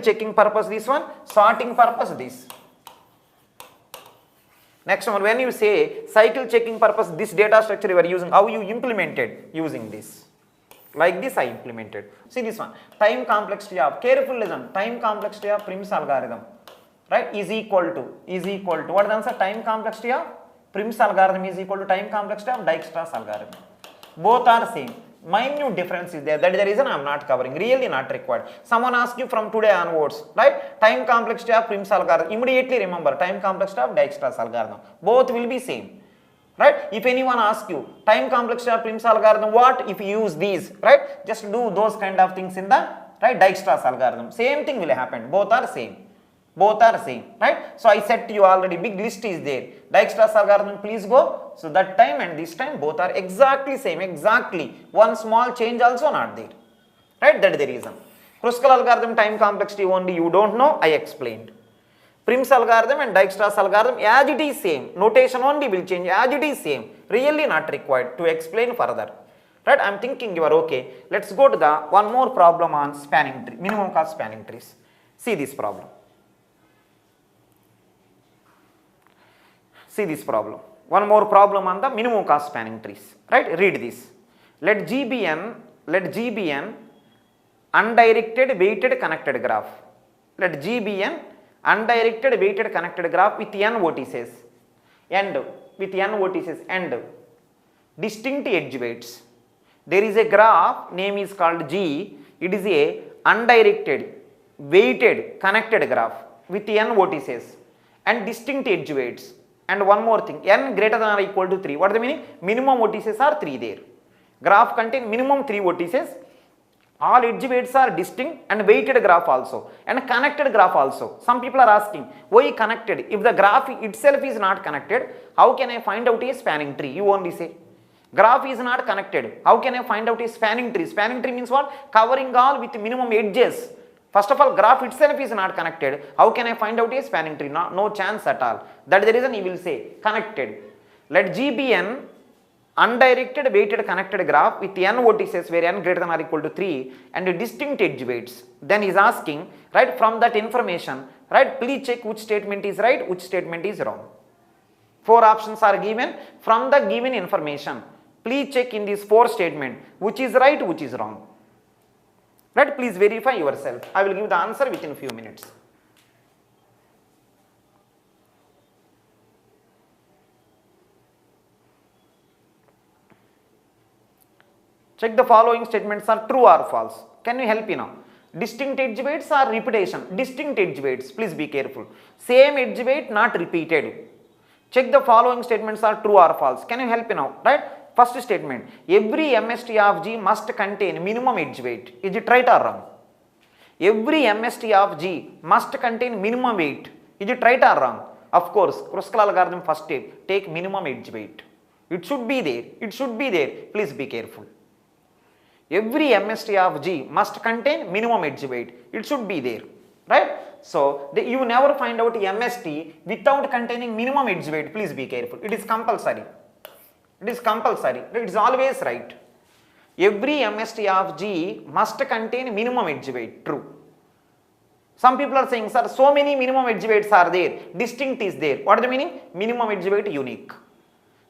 checking purpose this one. Sorting purpose this. Next one, when you say cycle checking purpose, this data structure you are using, how you implemented? Using this. Like this I implemented. See this one, time complexity of, careful listen, time complexity of Prim's algorithm, right, is equal to, what is the answer? Time complexity of Prim's algorithm is equal to time complexity of Dijkstra's algorithm. Both are same. Minute difference is there. That is the reason I am not covering. Really not required. Someone asks you from today onwards, right? Time complexity of Prim's algorithm. Immediately remember time complexity of Dijkstra's algorithm. Both will be same. Right? If anyone asks you time complexity of Prim's algorithm, what if you use these, right? Just do those kind of things in the, right, Dijkstra's algorithm. Same thing will happen. Both are same, right? So I said to you already, big list is there. Dijkstra's algorithm, please go. So that time and this time both are exactly same, exactly. One small change also not there, right? That is the reason. Kruskal algorithm time complexity only you don't know, I explained. Prim's algorithm and Dijkstra's algorithm as it is same, notation only will change, as it is same, really not required to explain further. Right, I am thinking you are okay. Let's go to the one more problem on spanning tree, minimum cost spanning trees. See this problem. See this problem. One more problem on the minimum cost spanning trees. Right, read this. Let G be an undirected weighted connected graph. Let G be an undirected weighted connected graph with n vertices and distinct edge weights. There is a graph, name is called G. It is a undirected weighted connected graph with n vertices and distinct edge weights. And one more thing, n greater than or equal to 3. What is the meaning? Minimum vertices are 3 there. Graph contain minimum 3 vertices. All edge weights are distinct and weighted graph also and connected graph also. Some people are asking, why connected? If the graph itself is not connected, how can I find out a spanning tree? You only say. Graph is not connected. How can I find out a spanning tree? Spanning tree means what? Covering all with minimum edges. First of all, graph itself is not connected. How can I find out a spanning tree? No chance at all. That is the reason he will say connected. Let G be an undirected weighted connected graph with n vertices where n greater than or equal to 3 and distinct edge weights. Then he is asking, right, from that information, right, please check which statement is right, which statement is wrong. 4 options are given. From the given information, please check in these 4 statements which is right, which is wrong. Right, please verify yourself. I will give the answer within a few minutes. Check the following statements are true or false. Can you help me now? Distinct edge weights or repetition? Distinct edge weights, please be careful. Same edge weight not repeated. Check the following statements are true or false. Can you help me now? Right? First statement, every MST of G must contain minimum edge weight. Is it right or wrong? Every MST of G must contain minimum weight. Is it right or wrong? Of course, Kruskal algorithm first step, take minimum edge weight. It should be there. It should be there. Please be careful. Every MST of G must contain minimum edge weight. It should be there. Right? So, you never find out MST without containing minimum edge weight. Please be careful. It is compulsory. It is compulsory. It is always right. Every MST of G must contain minimum edge weight. True. Some people are saying, sir, so many minimum edge weights are there. Distinct is there. What is the meaning? Minimum edge weight unique.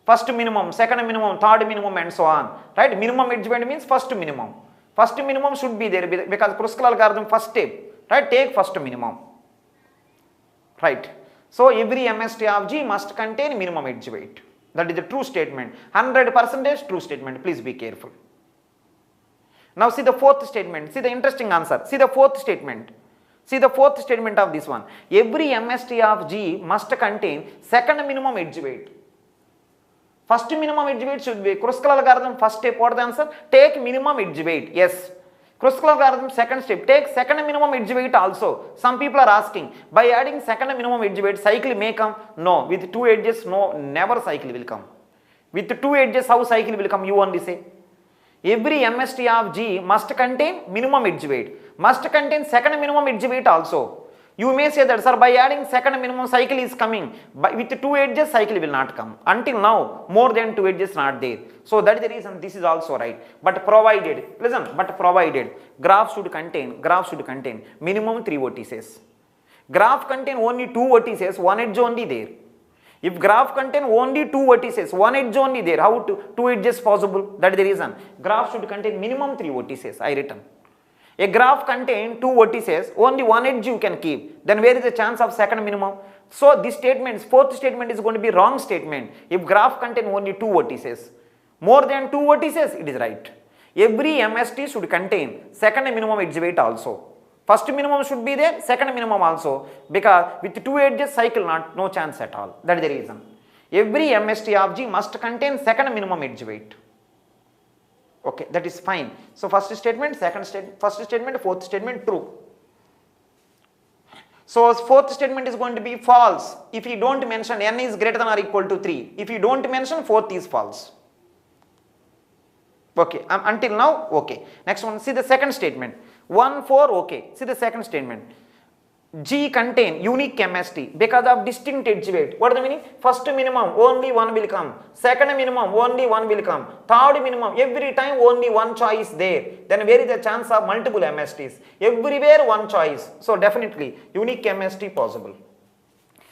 First minimum, second minimum, third minimum and so on. Right? Minimum edge weight means first minimum. First minimum should be there because Kruskal algorithm first step. Right? Take first minimum. Right. So, every MST of G must contain minimum edge weight. That is the true statement. 100% true statement. Please be careful. Now see the fourth statement. See the interesting answer. See the fourth statement. See the fourth statement of this one. Every MST of G must contain second minimum edge weight. First minimum edge weight should be Kruskal algorithm first step. What is the answer? Take minimum edge weight. Yes. Kruskal algorithm second step. Take second minimum edge weight also. Some people are asking, by adding second minimum edge weight, cycle may come? No. With 2 edges, no, never cycle will come. With 2 edges, how cycle will come? You only say. Every MST of G must contain minimum edge weight. Must contain second minimum edge weight also. You may say that, sir, by adding second minimum cycle is coming. But with 2 edges, cycle will not come. Until now, more than 2 edges not there. So that is the reason this is also right. But provided, listen, but provided graph should contain minimum 3 vertices. Graph contain only 2 vertices, 1 edge only there. If graph contain only 2 vertices, 1 edge only there, how 2 edges possible? That is the reason. Graph should contain minimum 3 vertices, I written. A graph contain 2 vertices, only 1 edge you can keep. Then where is the chance of second minimum? So this statement, fourth statement is going to be wrong statement. If graph contain only 2 vertices, more than 2 vertices, it is right. Every MST should contain second minimum edge weight also. First minimum should be there, second minimum also, because with 2 edges cycle no chance at all. That is the reason. Every MST of G must contain second minimum edge weight. Okay, that is fine. So first statement, first statement, fourth statement true. So fourth statement is going to be false if you don't mention n is greater than or equal to 3. If you don't mention, fourth is false. Okay, until now, okay. Next one, see the second statement. 1, 4, okay. See the second statement. G contain unique MST because of distinct edge weight. What is the meaning? First minimum, only one will come. Second minimum, only one will come. Third minimum, every time only one choice there. Then where is the chance of multiple MSTs? Everywhere one choice. So definitely unique MST possible.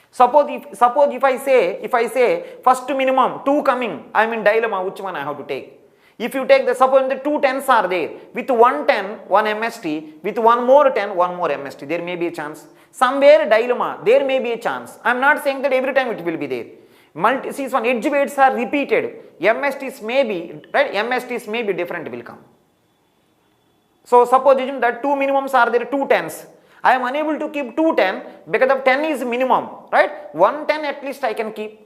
Suppose if I say first minimum 2 coming, I am in dilemma which one I have to take. If you take the, suppose the 2 10s are there, with 1 10, 1 MST, with one more 10, one more MST, there may be a chance. Somewhere dilemma, there may be a chance. I am not saying that every time it will be there. See, one edge weights are repeated. MSTs may be, right? MSTs may be different will come. So suppose that 2 minimums are there, 2 10s. I am unable to keep 2 10 because of 10 is minimum, right? 1 10 at least I can keep.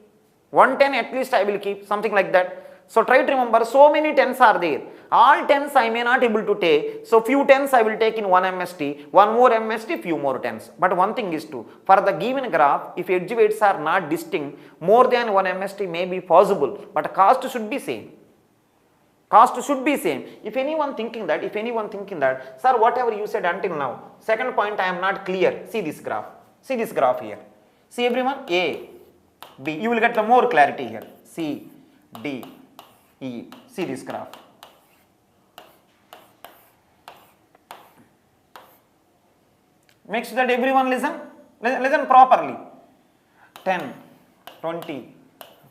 1 10 at least I will keep, something like that. So try to remember, so many 10s are there. All 10s I may not able to take. So few 10s I will take in one MST, one more MST, few more 10s. But one thing is true, for the given graph, if edge weights are not distinct, more than one MST may be possible, but cost should be same. Cost should be same. If anyone thinking that, sir, whatever you said until now, second point I am not clear. See this graph. See this graph here. See everyone, A, B. You will get the more clarity here. C, D, E. See this graph. Make sure that everyone listen properly. 10, 20,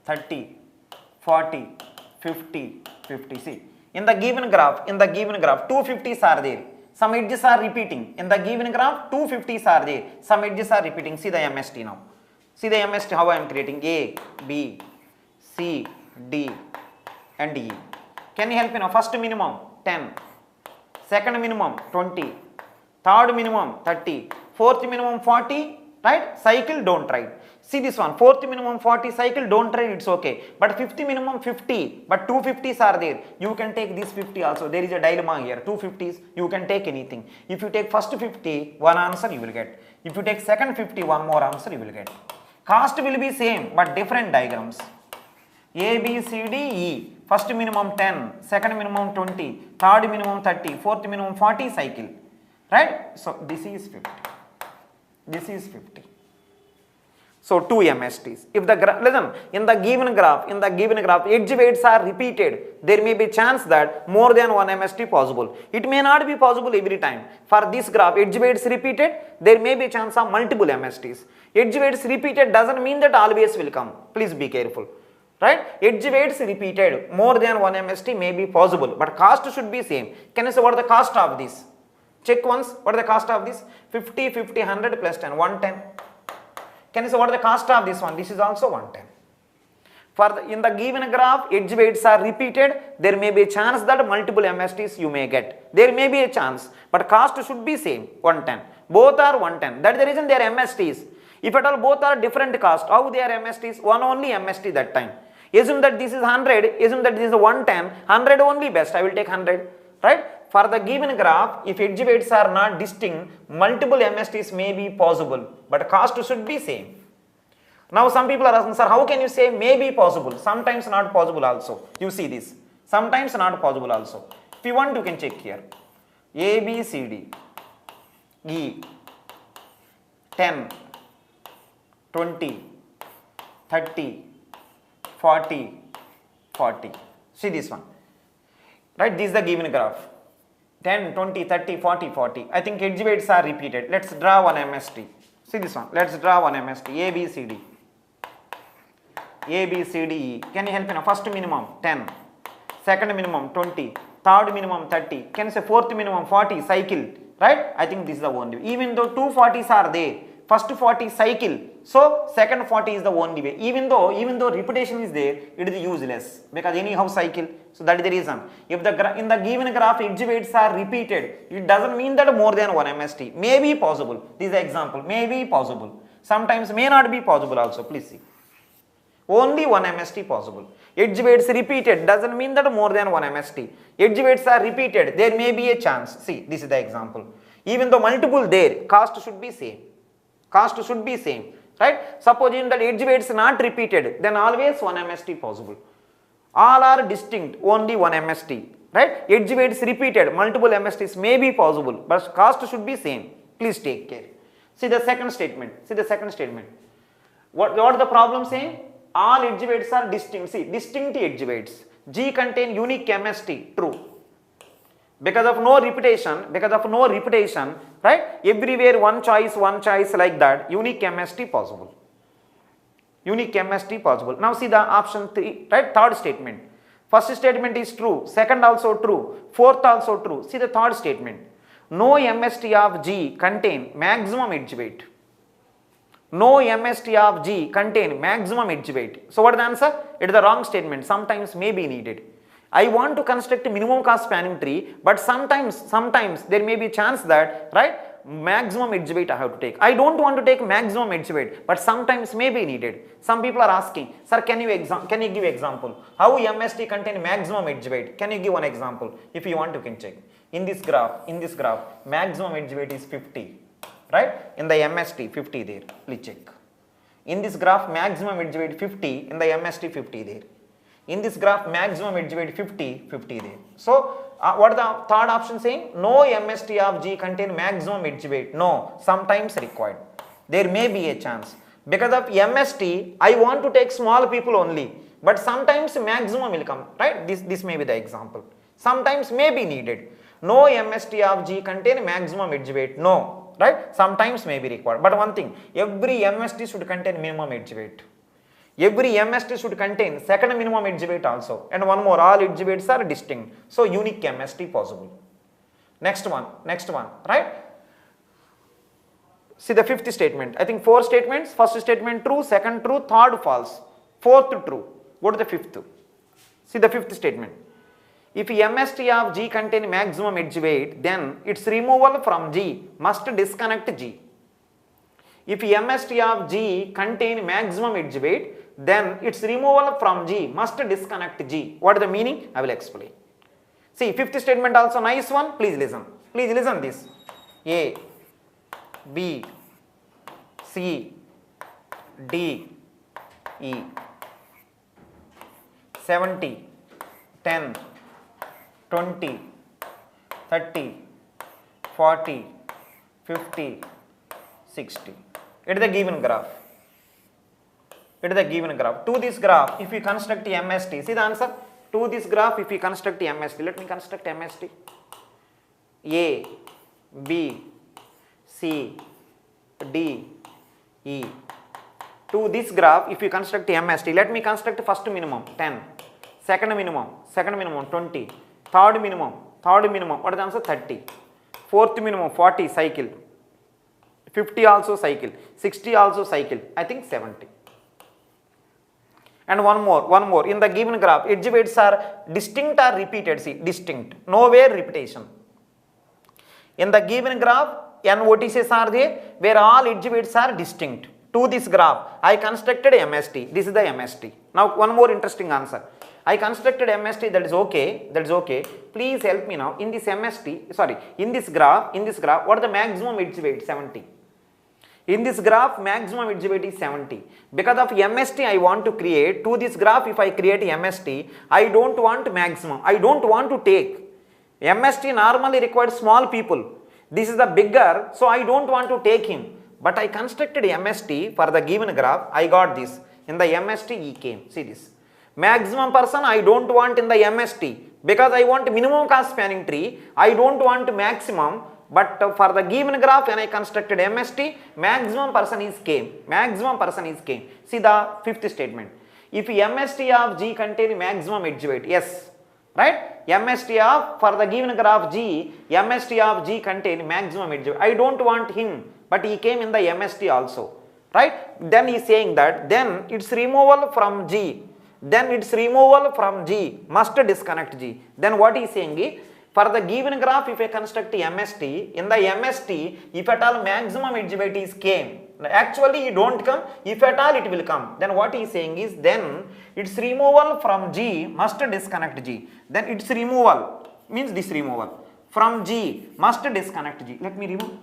30, 40, 50, 50. See, in the given graph, 250s are there. Some edges are repeating. In the given graph, 250s are there. Some edges are repeating. See the MST now. See the MST how I am creating. A, B, C, D, and E. Can you help me now? First minimum 10, second minimum 20, third minimum 30, fourth minimum 40, right? Cycle, don't try. See this one, fourth minimum 40, cycle, don't try, it's okay. But fifth minimum 50, but 250s are there. You can take this 50 also. There is a dilemma here. 250s, you can take anything. If you take first 50, one answer you will get. If you take second 50, one more answer you will get. Cost will be same, but different diagrams. A, B, C, D, E. First minimum 10, second minimum 20, third minimum 30, fourth minimum 40, cycle. Right? So this is 50. This is 50. So 2 MSTs. If the listen, in the given graph, edge weights are repeated. There may be chance that more than one MST possible. It may not be possible every time. For this graph, edge weights repeated, there may be chance of multiple MSTs. Edge weights repeated doesn't mean that always will come. Please be careful. Right? Edge weights repeated, more than one MST may be possible, but cost should be same. Can you say what is the cost of this? Check once, what is the cost of this? 50, 50, 100 plus 10, 110. Can you say what is the cost of this one? This is also 110. In the given graph, edge weights are repeated, there may be a chance that multiple MSTs you may get. There may be a chance, but cost should be same, 110. Both are 110. That is the reason they are MSTs. If at all both are different cost, how they are MSTs? One only MST that time. Assume that this is 100, assume that this is 110, 100 only best, I will take 100. Right? For the given graph, if edge weights are not distinct, multiple MSTs may be possible, but cost should be same. Now some people are asking, sir, how can you say may be possible? Sometimes not possible also. You see this. Sometimes not possible also. If you want, you can check here. A, B, C, D, E, 10, 20, 30, 40, 40. See this one. Right, this is the given graph. 10, 20, 30, 40, 40. I think edge weights are repeated. Let's draw one MST. See this one. Let's draw one MST. A, B, C, D. A, B, C, D, E. Can you help me now? First minimum 10, second minimum 20, third minimum 30. Can you say fourth minimum 40, cycle? Right? I think this is the only way. Even though 2 40s are there, first 40 cycle, so second 40 is the only way. Even though repetition is there, it is useless because anyhow cycle. So that is the reason. If in the given graph edge weights are repeated, it doesn't mean that more than one MST. May be possible. This is the example. May be possible. Sometimes may not be possible also. Please see. Only one MST possible. Edge weights repeated doesn't mean that more than one MST. Edge weights are repeated. There may be a chance. See, this is the example. Even though multiple there, cost should be same. Cost should be same. Right? Supposing that edge weights not repeated, then always one MST possible. All are distinct, only one MST. right? Edge weights repeated, multiple MSTs may be possible, but cost should be same. Please take care. See the second statement. See the second statement. What is the problem saying? All edge weights are distinct. See, distinct edge weights. G contain unique MST. True. Because of no repetition, right? Everywhere one choice like that. Unique MST possible. Unique MST possible. Now see the option 3, right? Third statement. First statement is true. Second also true. Fourth also true. See the third statement. No MST of G contain maximum edge weight. No MST of G contain maximum edge weight. So what is the answer? It is the wrong statement. Sometimes may be needed. I want to construct a minimum cost spanning tree, but sometimes there may be a chance that, right, maximum edge weight I have to take. I don't want to take maximum edge weight, but sometimes may be needed. Some people are asking, sir, can you give example? How MST contain maximum edge weight? Can you give one example? If you want, you can check. In this graph, maximum edge weight is 50, right? In the MST, 50 there. Please check. In this graph, maximum edge weight 50, in the MST 50 there. In this graph, maximum edge weight 50 there. So, what is the third option saying? No MST of G contain maximum edge weight. No, sometimes required. There may be a chance. Because of MST, I want to take small people only. But sometimes maximum will come, right? This may be the example. Sometimes may be needed. No MST of G contain maximum edge weight. No, right? Sometimes may be required. But one thing, every MST should contain minimum edge weight. Every MST should contain second minimum edge weight also. And one more, all edge weights are distinct. So, unique MST possible. Next one, right? See the fifth statement. I think 4 statements. First statement true, second true, third false, fourth true. Go to the fifth. See the fifth statement. If MST of G contain maximum edge weight, then its removal from G must disconnect G. If MST of G contain maximum edge weight, then its removal from G must disconnect G. What is the meaning? I will explain. See, fifth statement also nice one. Please listen. Please listen this. A, B, C, D, E. 70, 10, 20, 30, 40, 50, 60. It is the given graph. To this graph, if we construct the MST, see the answer? To this graph, if we construct the MST, let me construct MST. A, B, C, D, E. To this graph, if you construct the MST, let me construct first minimum 10, second minimum 20, third minimum, what is the answer? 30, fourth minimum 40 cycle, 50 also cycle, 60 also cycle, I think 70. And one more, in the given graph, edge weights are distinct or repeated, see, distinct, nowhere repetition. In the given graph, n vertices are there, where all edge weights are distinct. To this graph, I constructed MST, this is the MST. Now, one more interesting answer. I constructed MST, that is okay, please help me now, in this in this graph, what is the maximum edge weight? 70. In this graph, maximum edge weight is 70. Because of MST I want to create, to this graph if I create MST, I don't want maximum. I don't want to take. MST normally requires small people. This is the bigger, so I don't want to take him. But I constructed MST for the given graph, I got this. In the MST E came, see this. Maximum person I don't want in the MST. Because I want minimum cost spanning tree, I don't want maximum. But for the given graph, when I constructed MST, maximum person is came. See the fifth statement. If MST of G contain maximum edge weight, yes, right? MST of, for the given graph G, MST of G contain maximum edge weight. I don't want him, but he came in the MST also, right? Then he is saying that, then its removal from G must disconnect G. Then what he is saying is, for the given graph, if I construct the MST, in the MST, if at all maximum edge weight is came, actually it don't come, if at all it will come, then what he is saying is, then its removal from G must disconnect G. Then its removal means this removal from G must disconnect G. Let me remove.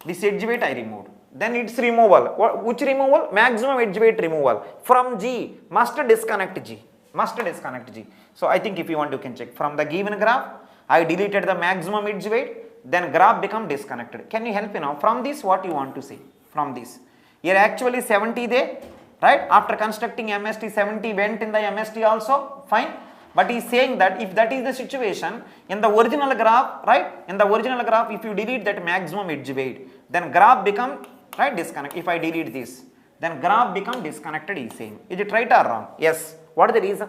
This edge weight I removed. Then its removal, which removal? Maximum edge weight removal from G must disconnect G. must disconnect G. So I think if you want you can check from the given graph, I deleted the maximum edge weight, then graph become disconnected. Can you help me now? From this what you want to say? From this. Here actually 70 there, right? After constructing MST 70 went in the MST also, fine. But he is saying that if that is the situation, in the original graph, right? In the original graph, if you delete that maximum edge weight, then graph become, right, disconnect. If I delete this, then graph become disconnected, he is saying. Is it right or wrong? Yes. What is the reason?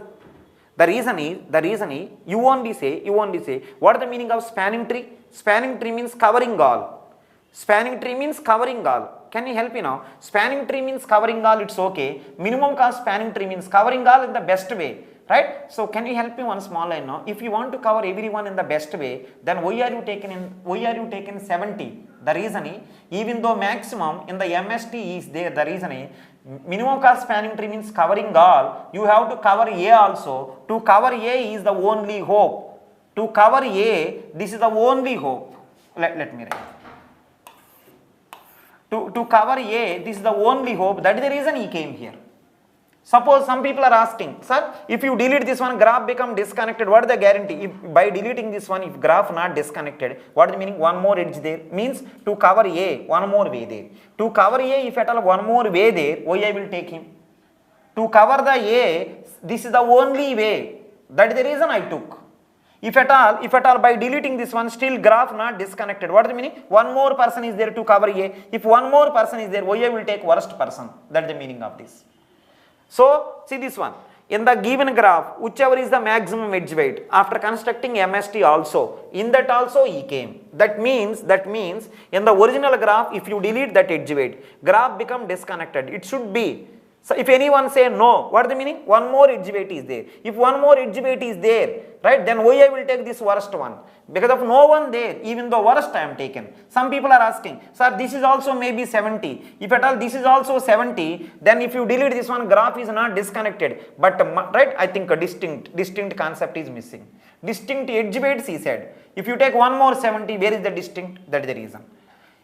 The reason is, you only say, what is the meaning of spanning tree? Spanning tree means covering all. Spanning tree means covering all. Can you help me now? Spanning tree means covering all, it's okay. Minimum cost spanning tree means covering all in the best way. Right? So can you help me one small line now? If you want to cover everyone in the best way, then why are you taking 70? The reason is, even though maximum in the MST is there, the reason is, minimum cost spanning tree means covering all, you have to cover A also. To cover A is the only hope. To cover A, this is the only hope. Let me write. To cover A, this is the only hope. That is the reason he came here. Suppose some people are asking, sir, if you delete this one, graph become disconnected. What is the guarantee? If by deleting this one, if graph not disconnected, what is the meaning? One more edge there means to cover A, one more way there. To cover A, if at all one more way there, why I will take him? To cover the A, this is the only way. That is the reason I took. If at all by deleting this one, still graph not disconnected. What is the meaning? One more person is there to cover A. If one more person is there, why I will take worst person? That is the meaning of this. So, see this one, in the given graph, whichever is the maximum edge weight, after constructing MST also, in that also he came. That means, in the original graph, if you delete that edge weight, graph become disconnected. It should be. So, if anyone say no, what is the meaning? One more edge weight is there. If one more edge weight is there, right, then why I will take this worst one? Because of no one there, even though worst I am taken. Some people are asking, sir, this is also maybe 70. If at all this is also 70, then if you delete this one, graph is not disconnected. But, right, I think a distinct concept is missing. Distinct edge weights, he said. If you take one more 70, where is the distinct? That is the reason.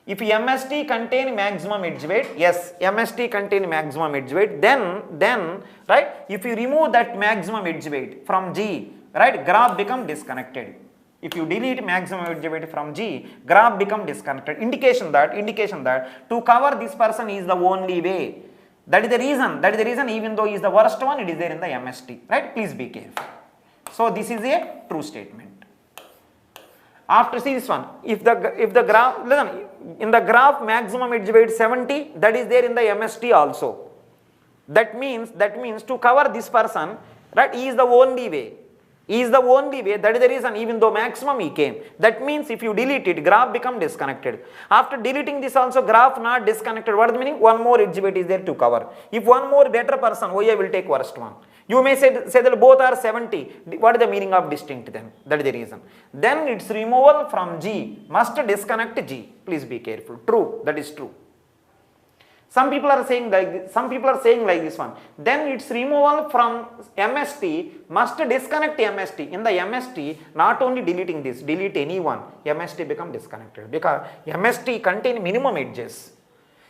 If MST contain maximum edge weight, yes, MST contain maximum edge weight, then, right, if you remove that maximum edge weight from G, right, graph become disconnected. If you delete maximum edge weight from G, graph become disconnected. Indication that to cover this person is the only way. That is the reason, even though he is the worst one, it is there in the MST, right? Please be careful. So this is a true statement. After see this one, if the graph, listen, in the graph maximum edge weight 70, that is there in the MST also. That means to cover this person, right, he is the only way. He is the only way. That is the reason, even though maximum he came. That means if you delete it, graph become disconnected. After deleting this also, graph not disconnected. What is the meaning? One more edge weight is there to cover. If one more better person, why I will take worst one? You may say that both are 70. What is the meaning of distinct then? That is the reason. Then its removal from G must disconnect G. Please be careful. True. That is true. Some people are saying like this one. Then its removal from MST must disconnect MST. In the MST, not only deleting this, delete any one, MST become disconnected. Because MST contain minimum edges.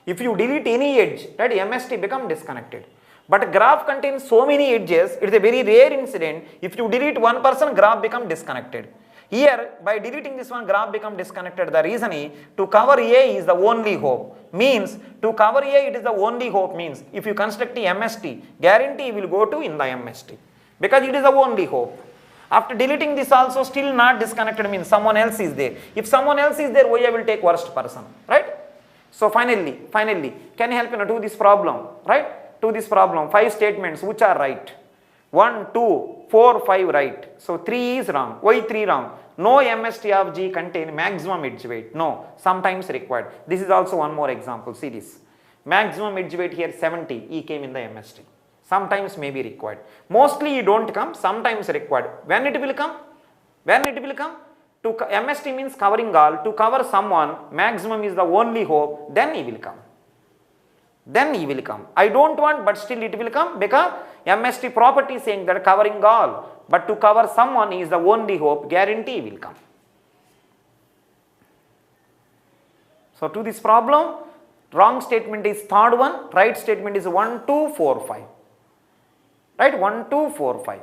If you delete any edge, right, MST become disconnected. But graph contains so many edges, it is a very rare incident. If you delete one person, graph become disconnected. Here, by deleting this one, graph become disconnected. The reason is, to cover A is the only hope. Means, to cover A, it is the only hope. Means, if you construct the MST, guarantee will go to in the MST. Because it is the only hope. After deleting this also, still not disconnected means someone else is there. If someone else is there, why I will take worst person, right? So finally, can you help me do this problem, right? To this problem, 5 statements which are right. 1, 2, 4, 5 right. So 3 is wrong. Why 3 wrong? No MST of G contain maximum edge weight. No, sometimes required. This is also one more example. See this. Maximum edge weight here 70. E came in the MST. Sometimes may be required. Mostly it don't come. Sometimes required. When it will come? To MST means covering all. To cover someone, maximum is the only hope. Then he will come. I don't want, but still it will come because MST property saying that covering all, but to cover someone is the only hope, guarantee will come. So to this problem, wrong statement is third one, right statement is 1, 2, 4, 5. right? 1, 2, 4, 5.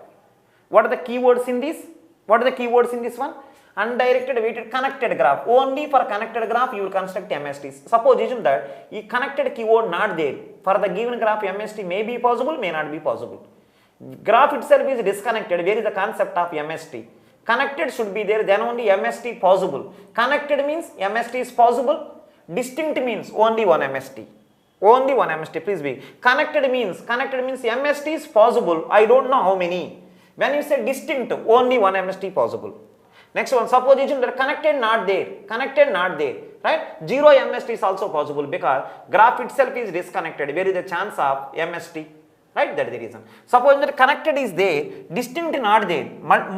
What are the keywords in this? What are the keywords in this one? Undirected weighted connected graph. Only for connected graph you will construct MSTs. Suppose assume that a connected keyword not there. For the given graph MST may be possible, may not be possible. Graph itself is disconnected. Where is the concept of MST? Connected should be there, then only MST possible. Connected means MST is possible. Distinct means only one MST. Only one MST, please be. Connected means MST is possible. I don't know how many. When you say distinct, only one MST possible. Next one, suppose that connected not there, right? 0 MST is also possible because graph itself is disconnected. Where is the chance of MST? Right, that is the reason. Suppose that connected is there, distinct not there,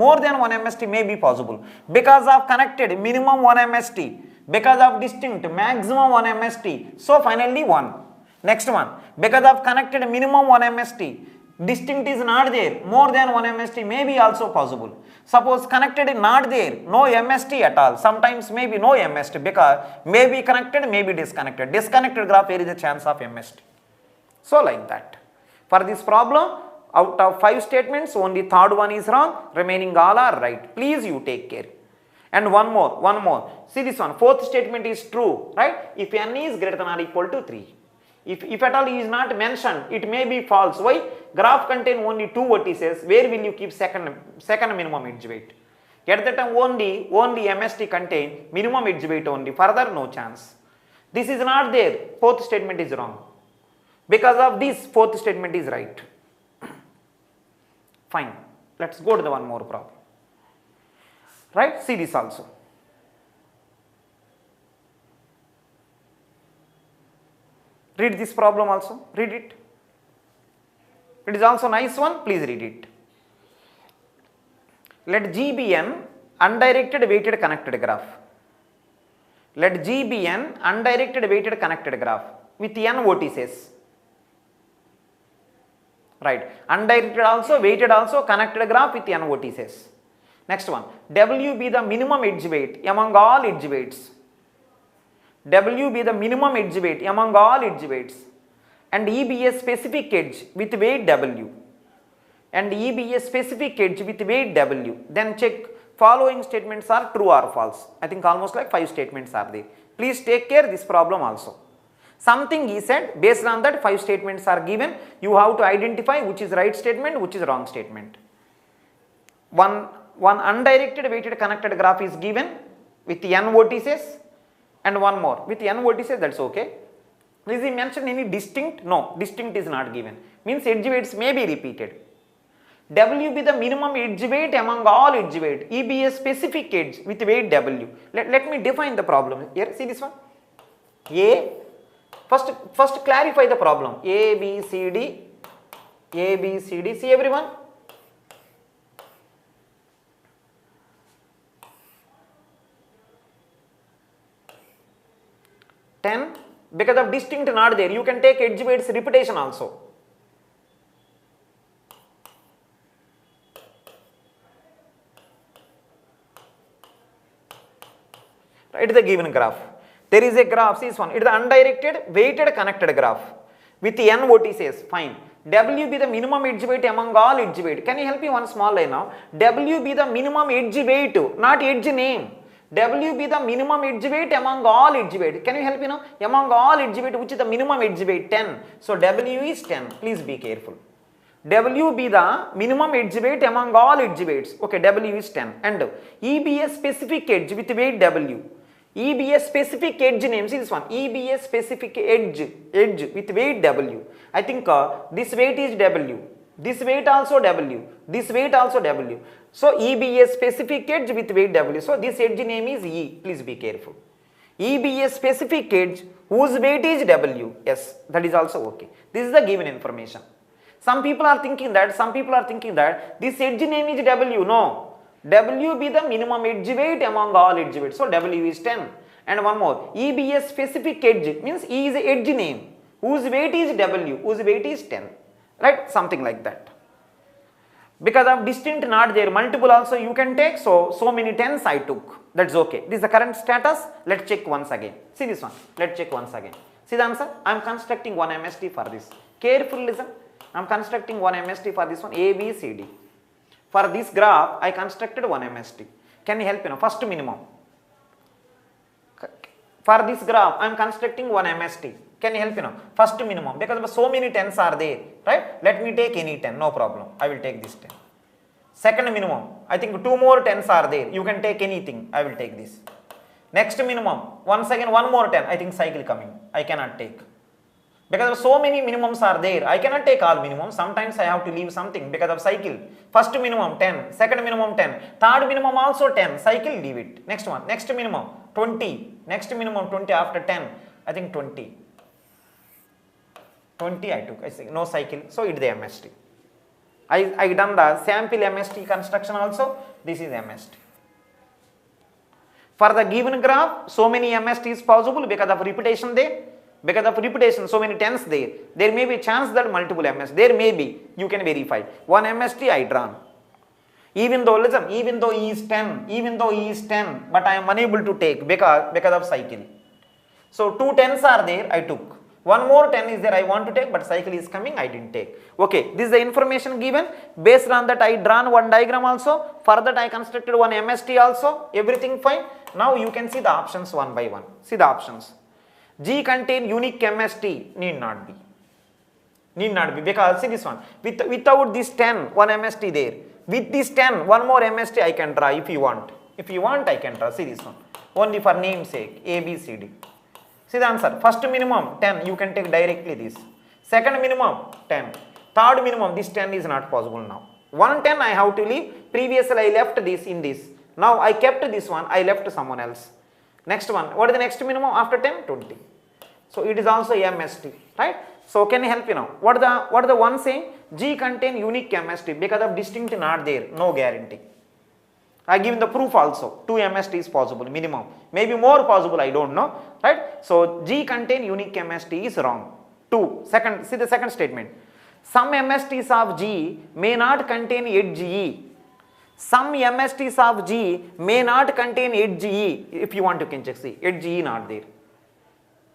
more than one MST may be possible. Because of connected, minimum one MST. Because of distinct, maximum one MST. So finally 1. Next one, because of connected, minimum one MST. Distinct is not there, more than one MST may be also possible. Suppose connected is not there, no MST at all. Sometimes maybe no MST because may be connected, may be disconnected. Disconnected graph, there is a chance of MST. So like that. For this problem, out of 5 statements, only third one is wrong, remaining all are right. Please you take care. And one more. See this one, fourth statement is true, right? If n is greater than or equal to 3. If at all is not mentioned, it may be false. Why? Graph contain only 2 vertices. Where will you keep second minimum edge weight? At that time only MST contain minimum edge weight only. Further no chance. This is not there. Fourth statement is wrong. Because of this, fourth statement is right. Fine. Let's go to the one more problem. Right? See this also. Read this problem also. Read it. It is also nice one. Please read it. Let G be an undirected weighted connected graph. Let G be an undirected weighted connected graph with n vertices. Right. Undirected also, weighted also, connected graph with n vertices. Next one. W be the minimum edge weight among all edge weights. W be the minimum edge weight among all edge weights. And E be a specific edge with weight W. And E be a specific edge with weight W. Then check following statements are true or false. I think almost like 5 statements are there. Please take care this problem also. Something is said, based on that 5 statements are given. You have to identify which is right statement, which is wrong statement. One undirected weighted connected graph is given with n vertices and one more. With n vertices, that's okay. Is he mentioned any distinct? No, distinct is not given. Means edge weights may be repeated. W be the minimum edge weight among all edge weight. E be a specific edge with weight W. Let me define the problem. Here, see this one. A. First clarify the problem. A, B, C, D. A, B, C, D. See everyone? Ten. Because of distinct not there, you can take edge weights repetition also. Right, the given graph. There is a graph, see this one. It is the undirected weighted connected graph with n vertices. Fine. W be the minimum edge weight among all edge weight. Can you help me one small line now? W be the minimum edge weight, not edge name. W be the minimum edge weight among all edge weight. Can you help me now? Among all edge weight, which is the minimum edge weight? 10. So W is 10. Please be careful. W be the minimum edge weight among all edge weights. Okay, W is 10. And E be a specific edge with weight W. E be a specific edge name. See this one. E be a specific edge with weight W. I think this weight is W. This weight also W. This weight also W. So E be a specific edge with weight W. So this edge name is E. Please be careful. E be a specific edge whose weight is W. Yes, that is also okay. This is the given information. Some people are thinking that this edge name is W. No. W be the minimum edge weight among all edge weights. So W is 10. And one more. E be a specific edge means E is a edge name whose weight is W, whose weight is 10. Right? Something like that. Because of distinct not there, multiple also you can take. So many 10s I took. That's okay. This is the current status. Let's check once again. See this one. Let's check once again. See the answer? I am constructing one MST for this. Careful listen. I'm constructing one MST for this one A, B, C, D. For this graph, I constructed one MST. Can you help? First minimum. For this graph, I am constructing one MST. Can you help? First minimum, because so many 10s are there, right? Let me take any 10, no problem. I will take this 10. Second minimum, I think 2 more 10s are there. You can take anything. I will take this. Next minimum, once again 1 more 10. I think cycle coming. I cannot take. Because so many minimums are there. I cannot take all minimums. Sometimes I have to leave something because of cycle. First minimum 10, second minimum 10, third minimum also 10. Cycle, leave it. Next one, next minimum 20. Next minimum 20 after 10. I think 20. 20 I took. I say no cycle. So it is the MST. I done the sample MST construction also. This is MST. For the given graph, so many MST is possible because of repetition there. Because of repetition, so many 10s there. There may be a chance that multiple MST. There may be. You can verify. One MST I drawn. Even though, listen, even though E is 10, but I am unable to take because of cycle. So 2 10s are there, I took. 1 more 10 is there, I want to take, but cycle is coming, I didn't take. Okay, this is the information given. Based on that, I drawn one diagram also. For that, I constructed one MST also. Everything fine. Now you can see the options one by one. See the options. G contain unique MST, need not be. Need not be, because see this one. Without this 10, one MST there. With this 10, one more MST I can draw if you want. If you want, I can draw. See this one. Only for namesake, A, B, C, D. See the answer. First minimum 10, you can take directly this. Second minimum 10. Third minimum, this 10 is not possible now. 1 10 I have to leave. Previously I left this in this. Now I kept this one, I left someone else. Next one, what is the next minimum after 10? 20. So it is also MST, right? So can you help me now? What are the one saying? G contain unique MST because of distinct not there, no guarantee. I given the proof also. 2 MST is possible, minimum. Maybe more possible, I don't know, right? So G contain unique MST is wrong. 2. Second, see the second statement. Some MSTs of G may not contain edge E. Some MSTs of G may not contain edge E. If you want, you can check. See, edge E not there.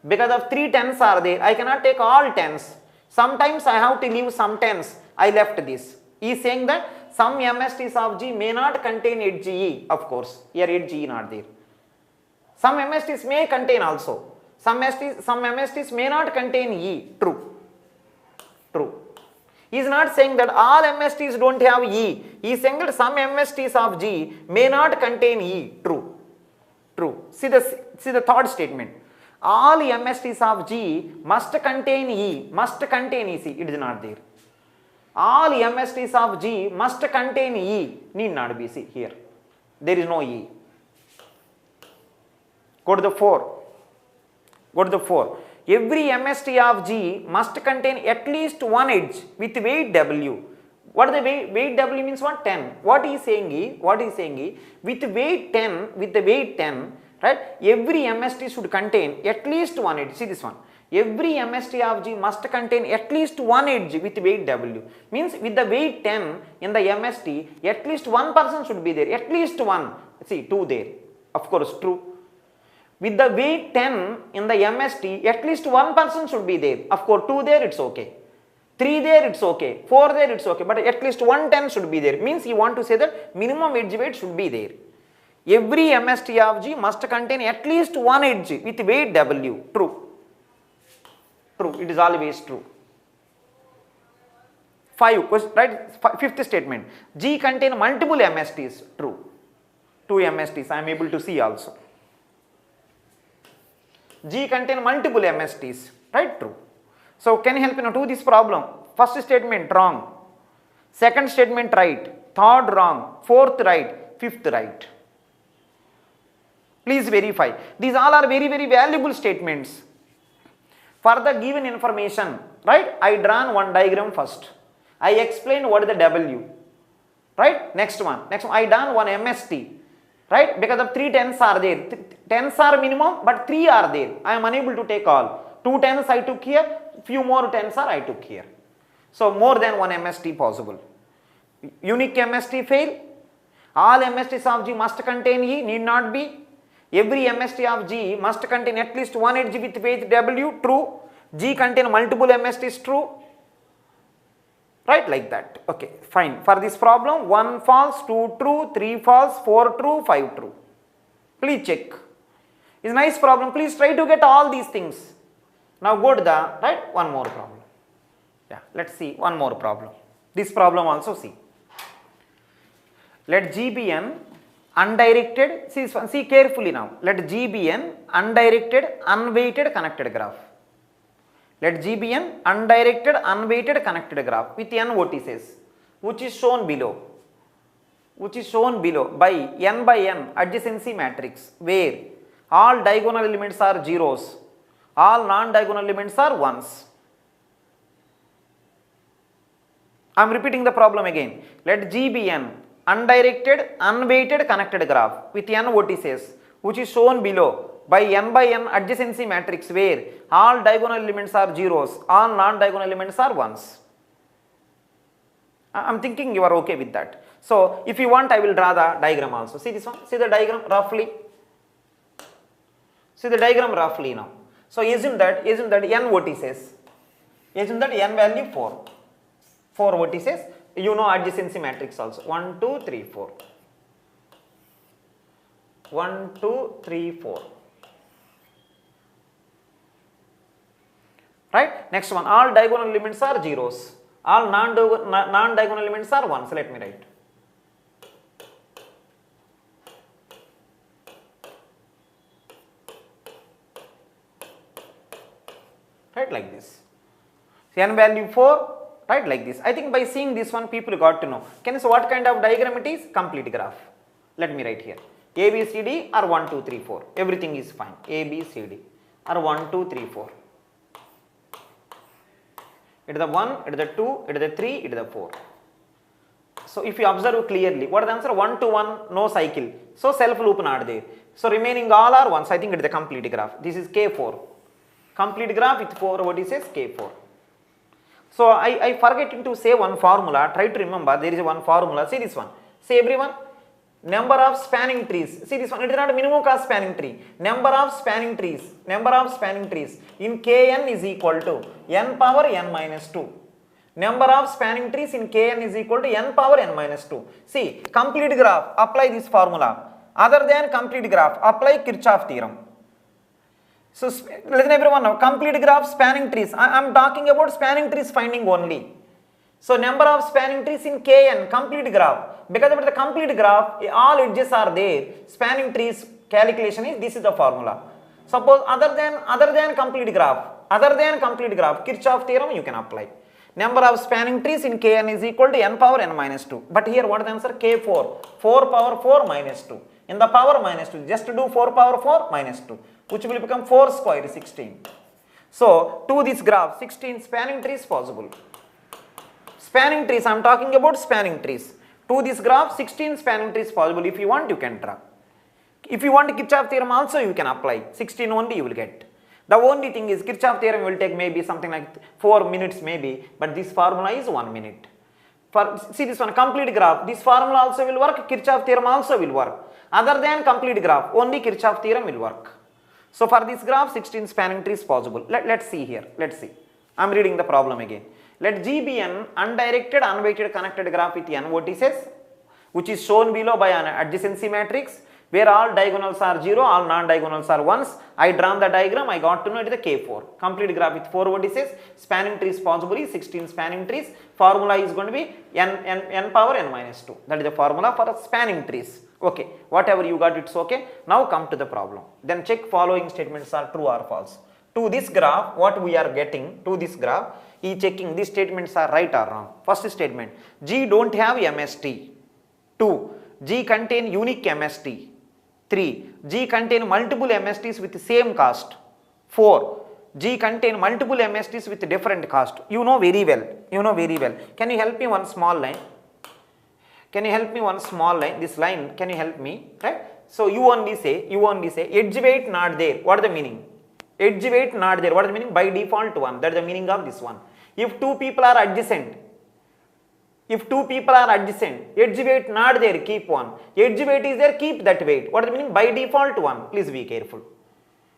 Because of 3 10s are there, I cannot take all 10s. Sometimes I have to leave some 10s. I left this. He is saying that some MSTs of G may not contain edge E. Of course, here edge E not there. Some MSTs may contain also. Some MSTs may not contain E. True. True. He is not saying that all MSTs don't have E. He is saying that some MSTs of G may not contain E. True. True. See the third statement. All MSTs of G must contain E. Must contain E. See, it is not there. All MSTs of G must contain E. Need not be. See here. There is no E. Go to the 4. Go to the 4. Every MST of G must contain at least one edge with weight W. What the weight W means? What? 10. What he is saying is, with weight 10, right? Every MST should contain at least one edge. See this one. Every MST of G must contain at least one edge with weight W. Means with the weight 10 in the MST, at least one person should be there. At least one. See, 2 there. Of course, true. With the weight 10 in the MST, at least one person should be there. Of course, 2 there, it's okay. 3 there, it's okay. 4 there, it's okay. But at least 1 10 should be there. Means you want to say that minimum edge weight should be there. Every MST of G must contain at least one edge with weight W. True. True. It is always true. 5. Right? 5th statement. G contain multiple MSTs. True. 2 MSTs. I am able to see also. G contain multiple MSTs, right? True. So can you help me now do this problem? First statement wrong, second statement right, third wrong, fourth right, fifth right. Please verify. These all are very, very valuable statements. For the given information, right? I drawn one diagram first. I explained what is the W, right? Next one, I done one MST. Right? Because of 3 10s are there. 10s are minimum, but 3 are there. I am unable to take all. 2 10s I took here, few more 10s are I took here. So more than one MST possible. Unique MST fail. All MSTs of G must contain E, need not be. Every MST of G must contain at least one edge with weight W. True. G contain multiple MSTs. True. Right, like that. Okay, fine. For this problem, 1 false, 2 true, 3 false, 4 true, 5 true. Please check. It's a nice problem. Please try to get all these things. Now go to the, right, one more problem. Yeah, let's see one more problem. This problem also see. Let G be an undirected, see carefully now. Let G be an undirected, unweighted connected graph. Let G be an undirected, unweighted connected graph with n vertices, which is shown below. By n adjacency matrix, where all diagonal elements are zeros, all non-diagonal elements are ones. I am repeating the problem again. Let G be an undirected, unweighted connected graph with n vertices, which is shown below by n adjacency matrix, where all diagonal elements are zeros, all non-diagonal elements are ones. I am thinking you are okay with that. So, if you want, I will draw the diagram also. See this one? See the diagram roughly? See the diagram roughly now. So, assume that n vertices. Assume that n value 4. 4 vertices. You know adjacency matrix also. 1, 2, 3, 4. 1, 2, 3, 4. Right? Next one. All diagonal elements are zeros. All non-diagonal elements are ones. Let me write. Right, like this. So, n value 4. Right, like this. I think by seeing this one, people got to know. Can you say what kind of diagram it is? Complete graph. Let me write here. A, B, C, D or 1, 2, 3, 4. Everything is fine. A, B, C, D or 1, 2, 3, 4. It is the 1, it is the 2, it is the 3, it is the 4. So, if you observe clearly, what is the answer? 1 to 1, no cycle. So, self loop not there. So, remaining all are ones. I think it is the complete graph. This is K4. Complete graph with 4 vertices K4. So, I forgetting to say one formula. Try to remember there is one formula. See this one. Say everyone. Number of spanning trees. See this one. It is not a minimum cost spanning tree. Number of spanning trees. Number of spanning trees in Kn is equal to n power n minus 2. Number of spanning trees in Kn is equal to n power n minus 2. See, complete graph. Apply this formula. Other than complete graph, apply Kirchhoff theorem. So, listen everyone now, complete graph spanning trees. I am talking about spanning trees finding only. So, number of spanning trees in Kn, complete graph. Because of the complete graph, all edges are there. Spanning trees calculation is, this is the formula. Suppose other than complete graph, Kirchhoff theorem you can apply. Number of spanning trees in Kn is equal to n power n minus 2. But here what is the answer? K4, 4 power 4 minus 2. In the power minus 2, just do 4 power 4 minus 2. Which will become 4 square 16. So, to this graph 16 spanning trees possible. Spanning trees, I am talking about spanning trees. To this graph 16 spanning trees possible. If you want, you can draw. If you want Kirchhoff theorem also, you can apply. 16 only you will get. The only thing is Kirchhoff theorem will take maybe something like 4 minutes maybe, but this formula is 1 minute. See this one, complete graph, this formula also will work, Kirchhoff theorem also will work. Other than complete graph, only Kirchhoff theorem will work. So, for this graph 16 spanning trees possible. Let's see here. Let's see. I am reading the problem again. Let G be an undirected, unweighted connected graph with n vertices, which is shown below by an adjacency matrix, where all diagonals are 0, all non-diagonals are 1s. I drawn the diagram, I got to know it is a K4. Complete graph with 4 vertices, spanning trees possibly 16 spanning trees. Formula is going to be n power n minus 2. That is the formula for spanning trees. Okay, whatever you got, it's okay. Now come to the problem. Then check following statements are true or false. To this graph, what we are getting, to this graph, is checking these statements are right or wrong. First statement, G don't have MST. 2, G contain unique MST. 3, G contain multiple MSTs with the same cost. 4, G contain multiple MSTs with different cost. You know very well. Can you help me one small line? This line, can you help me? Right? So, you only say, edge weight not there. What is the meaning? Edge weight not there. What is the meaning? By default 1. That is the meaning of this one. If two people are adjacent, edge weight not there, keep 1. Edge weight is there, keep that weight. What is the meaning? By default 1. Please be careful.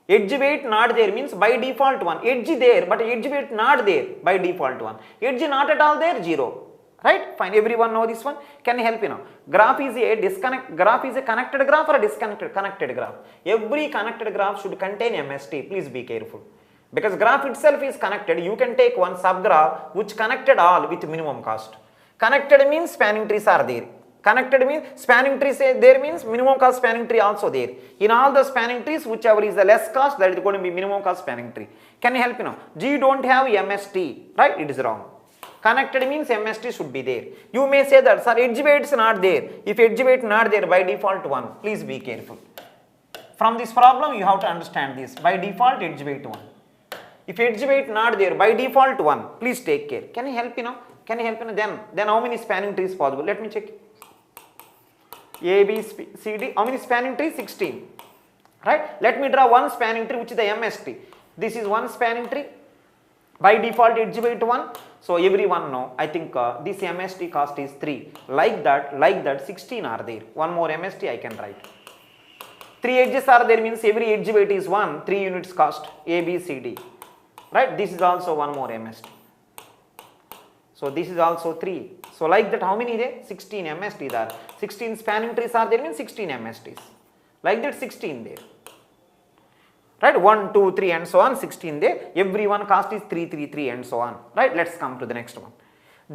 Edge weight not there means by default 1. Edge there, but edge weight not there, by default 1. Edge not at all there, 0. Right? Fine. Everyone know this one? Can you help me now? Graph is a connected graph or a disconnected connected graph? Every connected graph should contain MST. Please be careful. Because graph itself is connected, you can take one subgraph which connected all with minimum cost. Connected means spanning trees are there. Connected means spanning trees there means minimum cost spanning tree also there. In all the spanning trees, whichever is the less cost, that is going to be minimum cost spanning tree. Can you help me now? G don't have MST, right? It is wrong. Connected means MST should be there. You may say that, sir, edge weight is not there. If edge weight not there, by default 1. Please be careful. From this problem, you have to understand this. By default, edge weight 1. If edge weight not there, by default 1. Please take care. Can you help me now? Can you help me now? Then how many spanning trees possible? Let me check. A, B, C, D. How many spanning trees? 16. Right? Let me draw one spanning tree which is the MST. This is one spanning tree. By default edge weight 1. So everyone know, I think this MST cost is 3. Like that 16 are there. One more MST I can write. 3 edges are there means every edge weight is 1. 3 units cost. A, B, C, D. Right? This is also one more MST. So this is also 3. So like that how many there? 16 MST there. 16 spanning trees are there means 16 MSTs. Like that 16 there. Right? 1, 2, 3 and so on, 16 there. Every one cost is 3, 3, 3 and so on. Right? Let's come to the next one.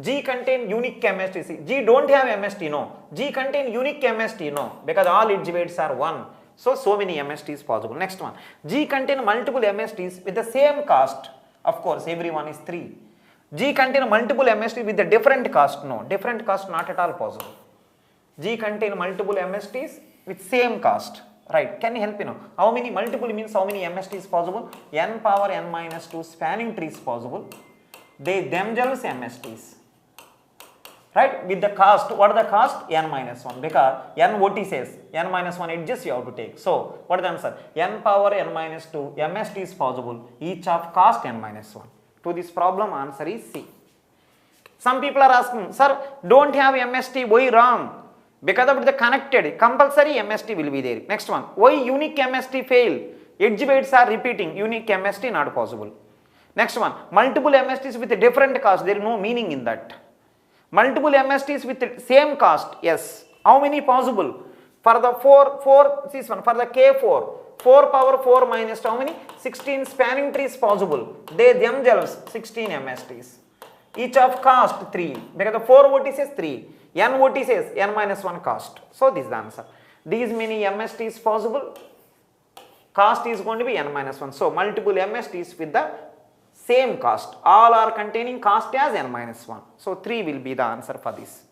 G contain unique MST. See, G don't have MST, no. G contain unique MST, no. Because all edge weights are 1. So many MSTs possible. Next one. G contain multiple MSTs with the same cost. Of course, every one is 3. G contain multiple MSTs with the different cost, no. Different cost not at all possible. G contain multiple MSTs with same cost. Right, can you help me now? How many multiple means how many MSTs possible? N power n minus 2 spanning trees possible. They themselves MSTs. Right, with the cost, what are the cost? N minus 1, because n vertices, n minus 1 edges you have to take. So, what is the answer? N power n minus 2 MSTs possible, each of cost n minus 1. To this problem, answer is C. Some people are asking, sir, don't have MST, why wrong? Because of the connected, compulsory MST will be there. Next one, why unique MST fail? Edge weights are repeating, unique MST not possible. Next one, multiple MSTs with a different cost, there is no meaning in that. Multiple MSTs with the same cost, yes. How many possible? For the for the K4, 4 power 4 minus how many? 16 spanning trees possible. They themselves 16 MSTs. Each of cost 3, because the 4 vertices 3. N vertices, n minus 1 cost. So this is the answer. These many MSTs possible, cost is going to be n minus 1. So multiple MSTs with the same cost. All are containing cost as n minus 1. So 3 will be the answer for this.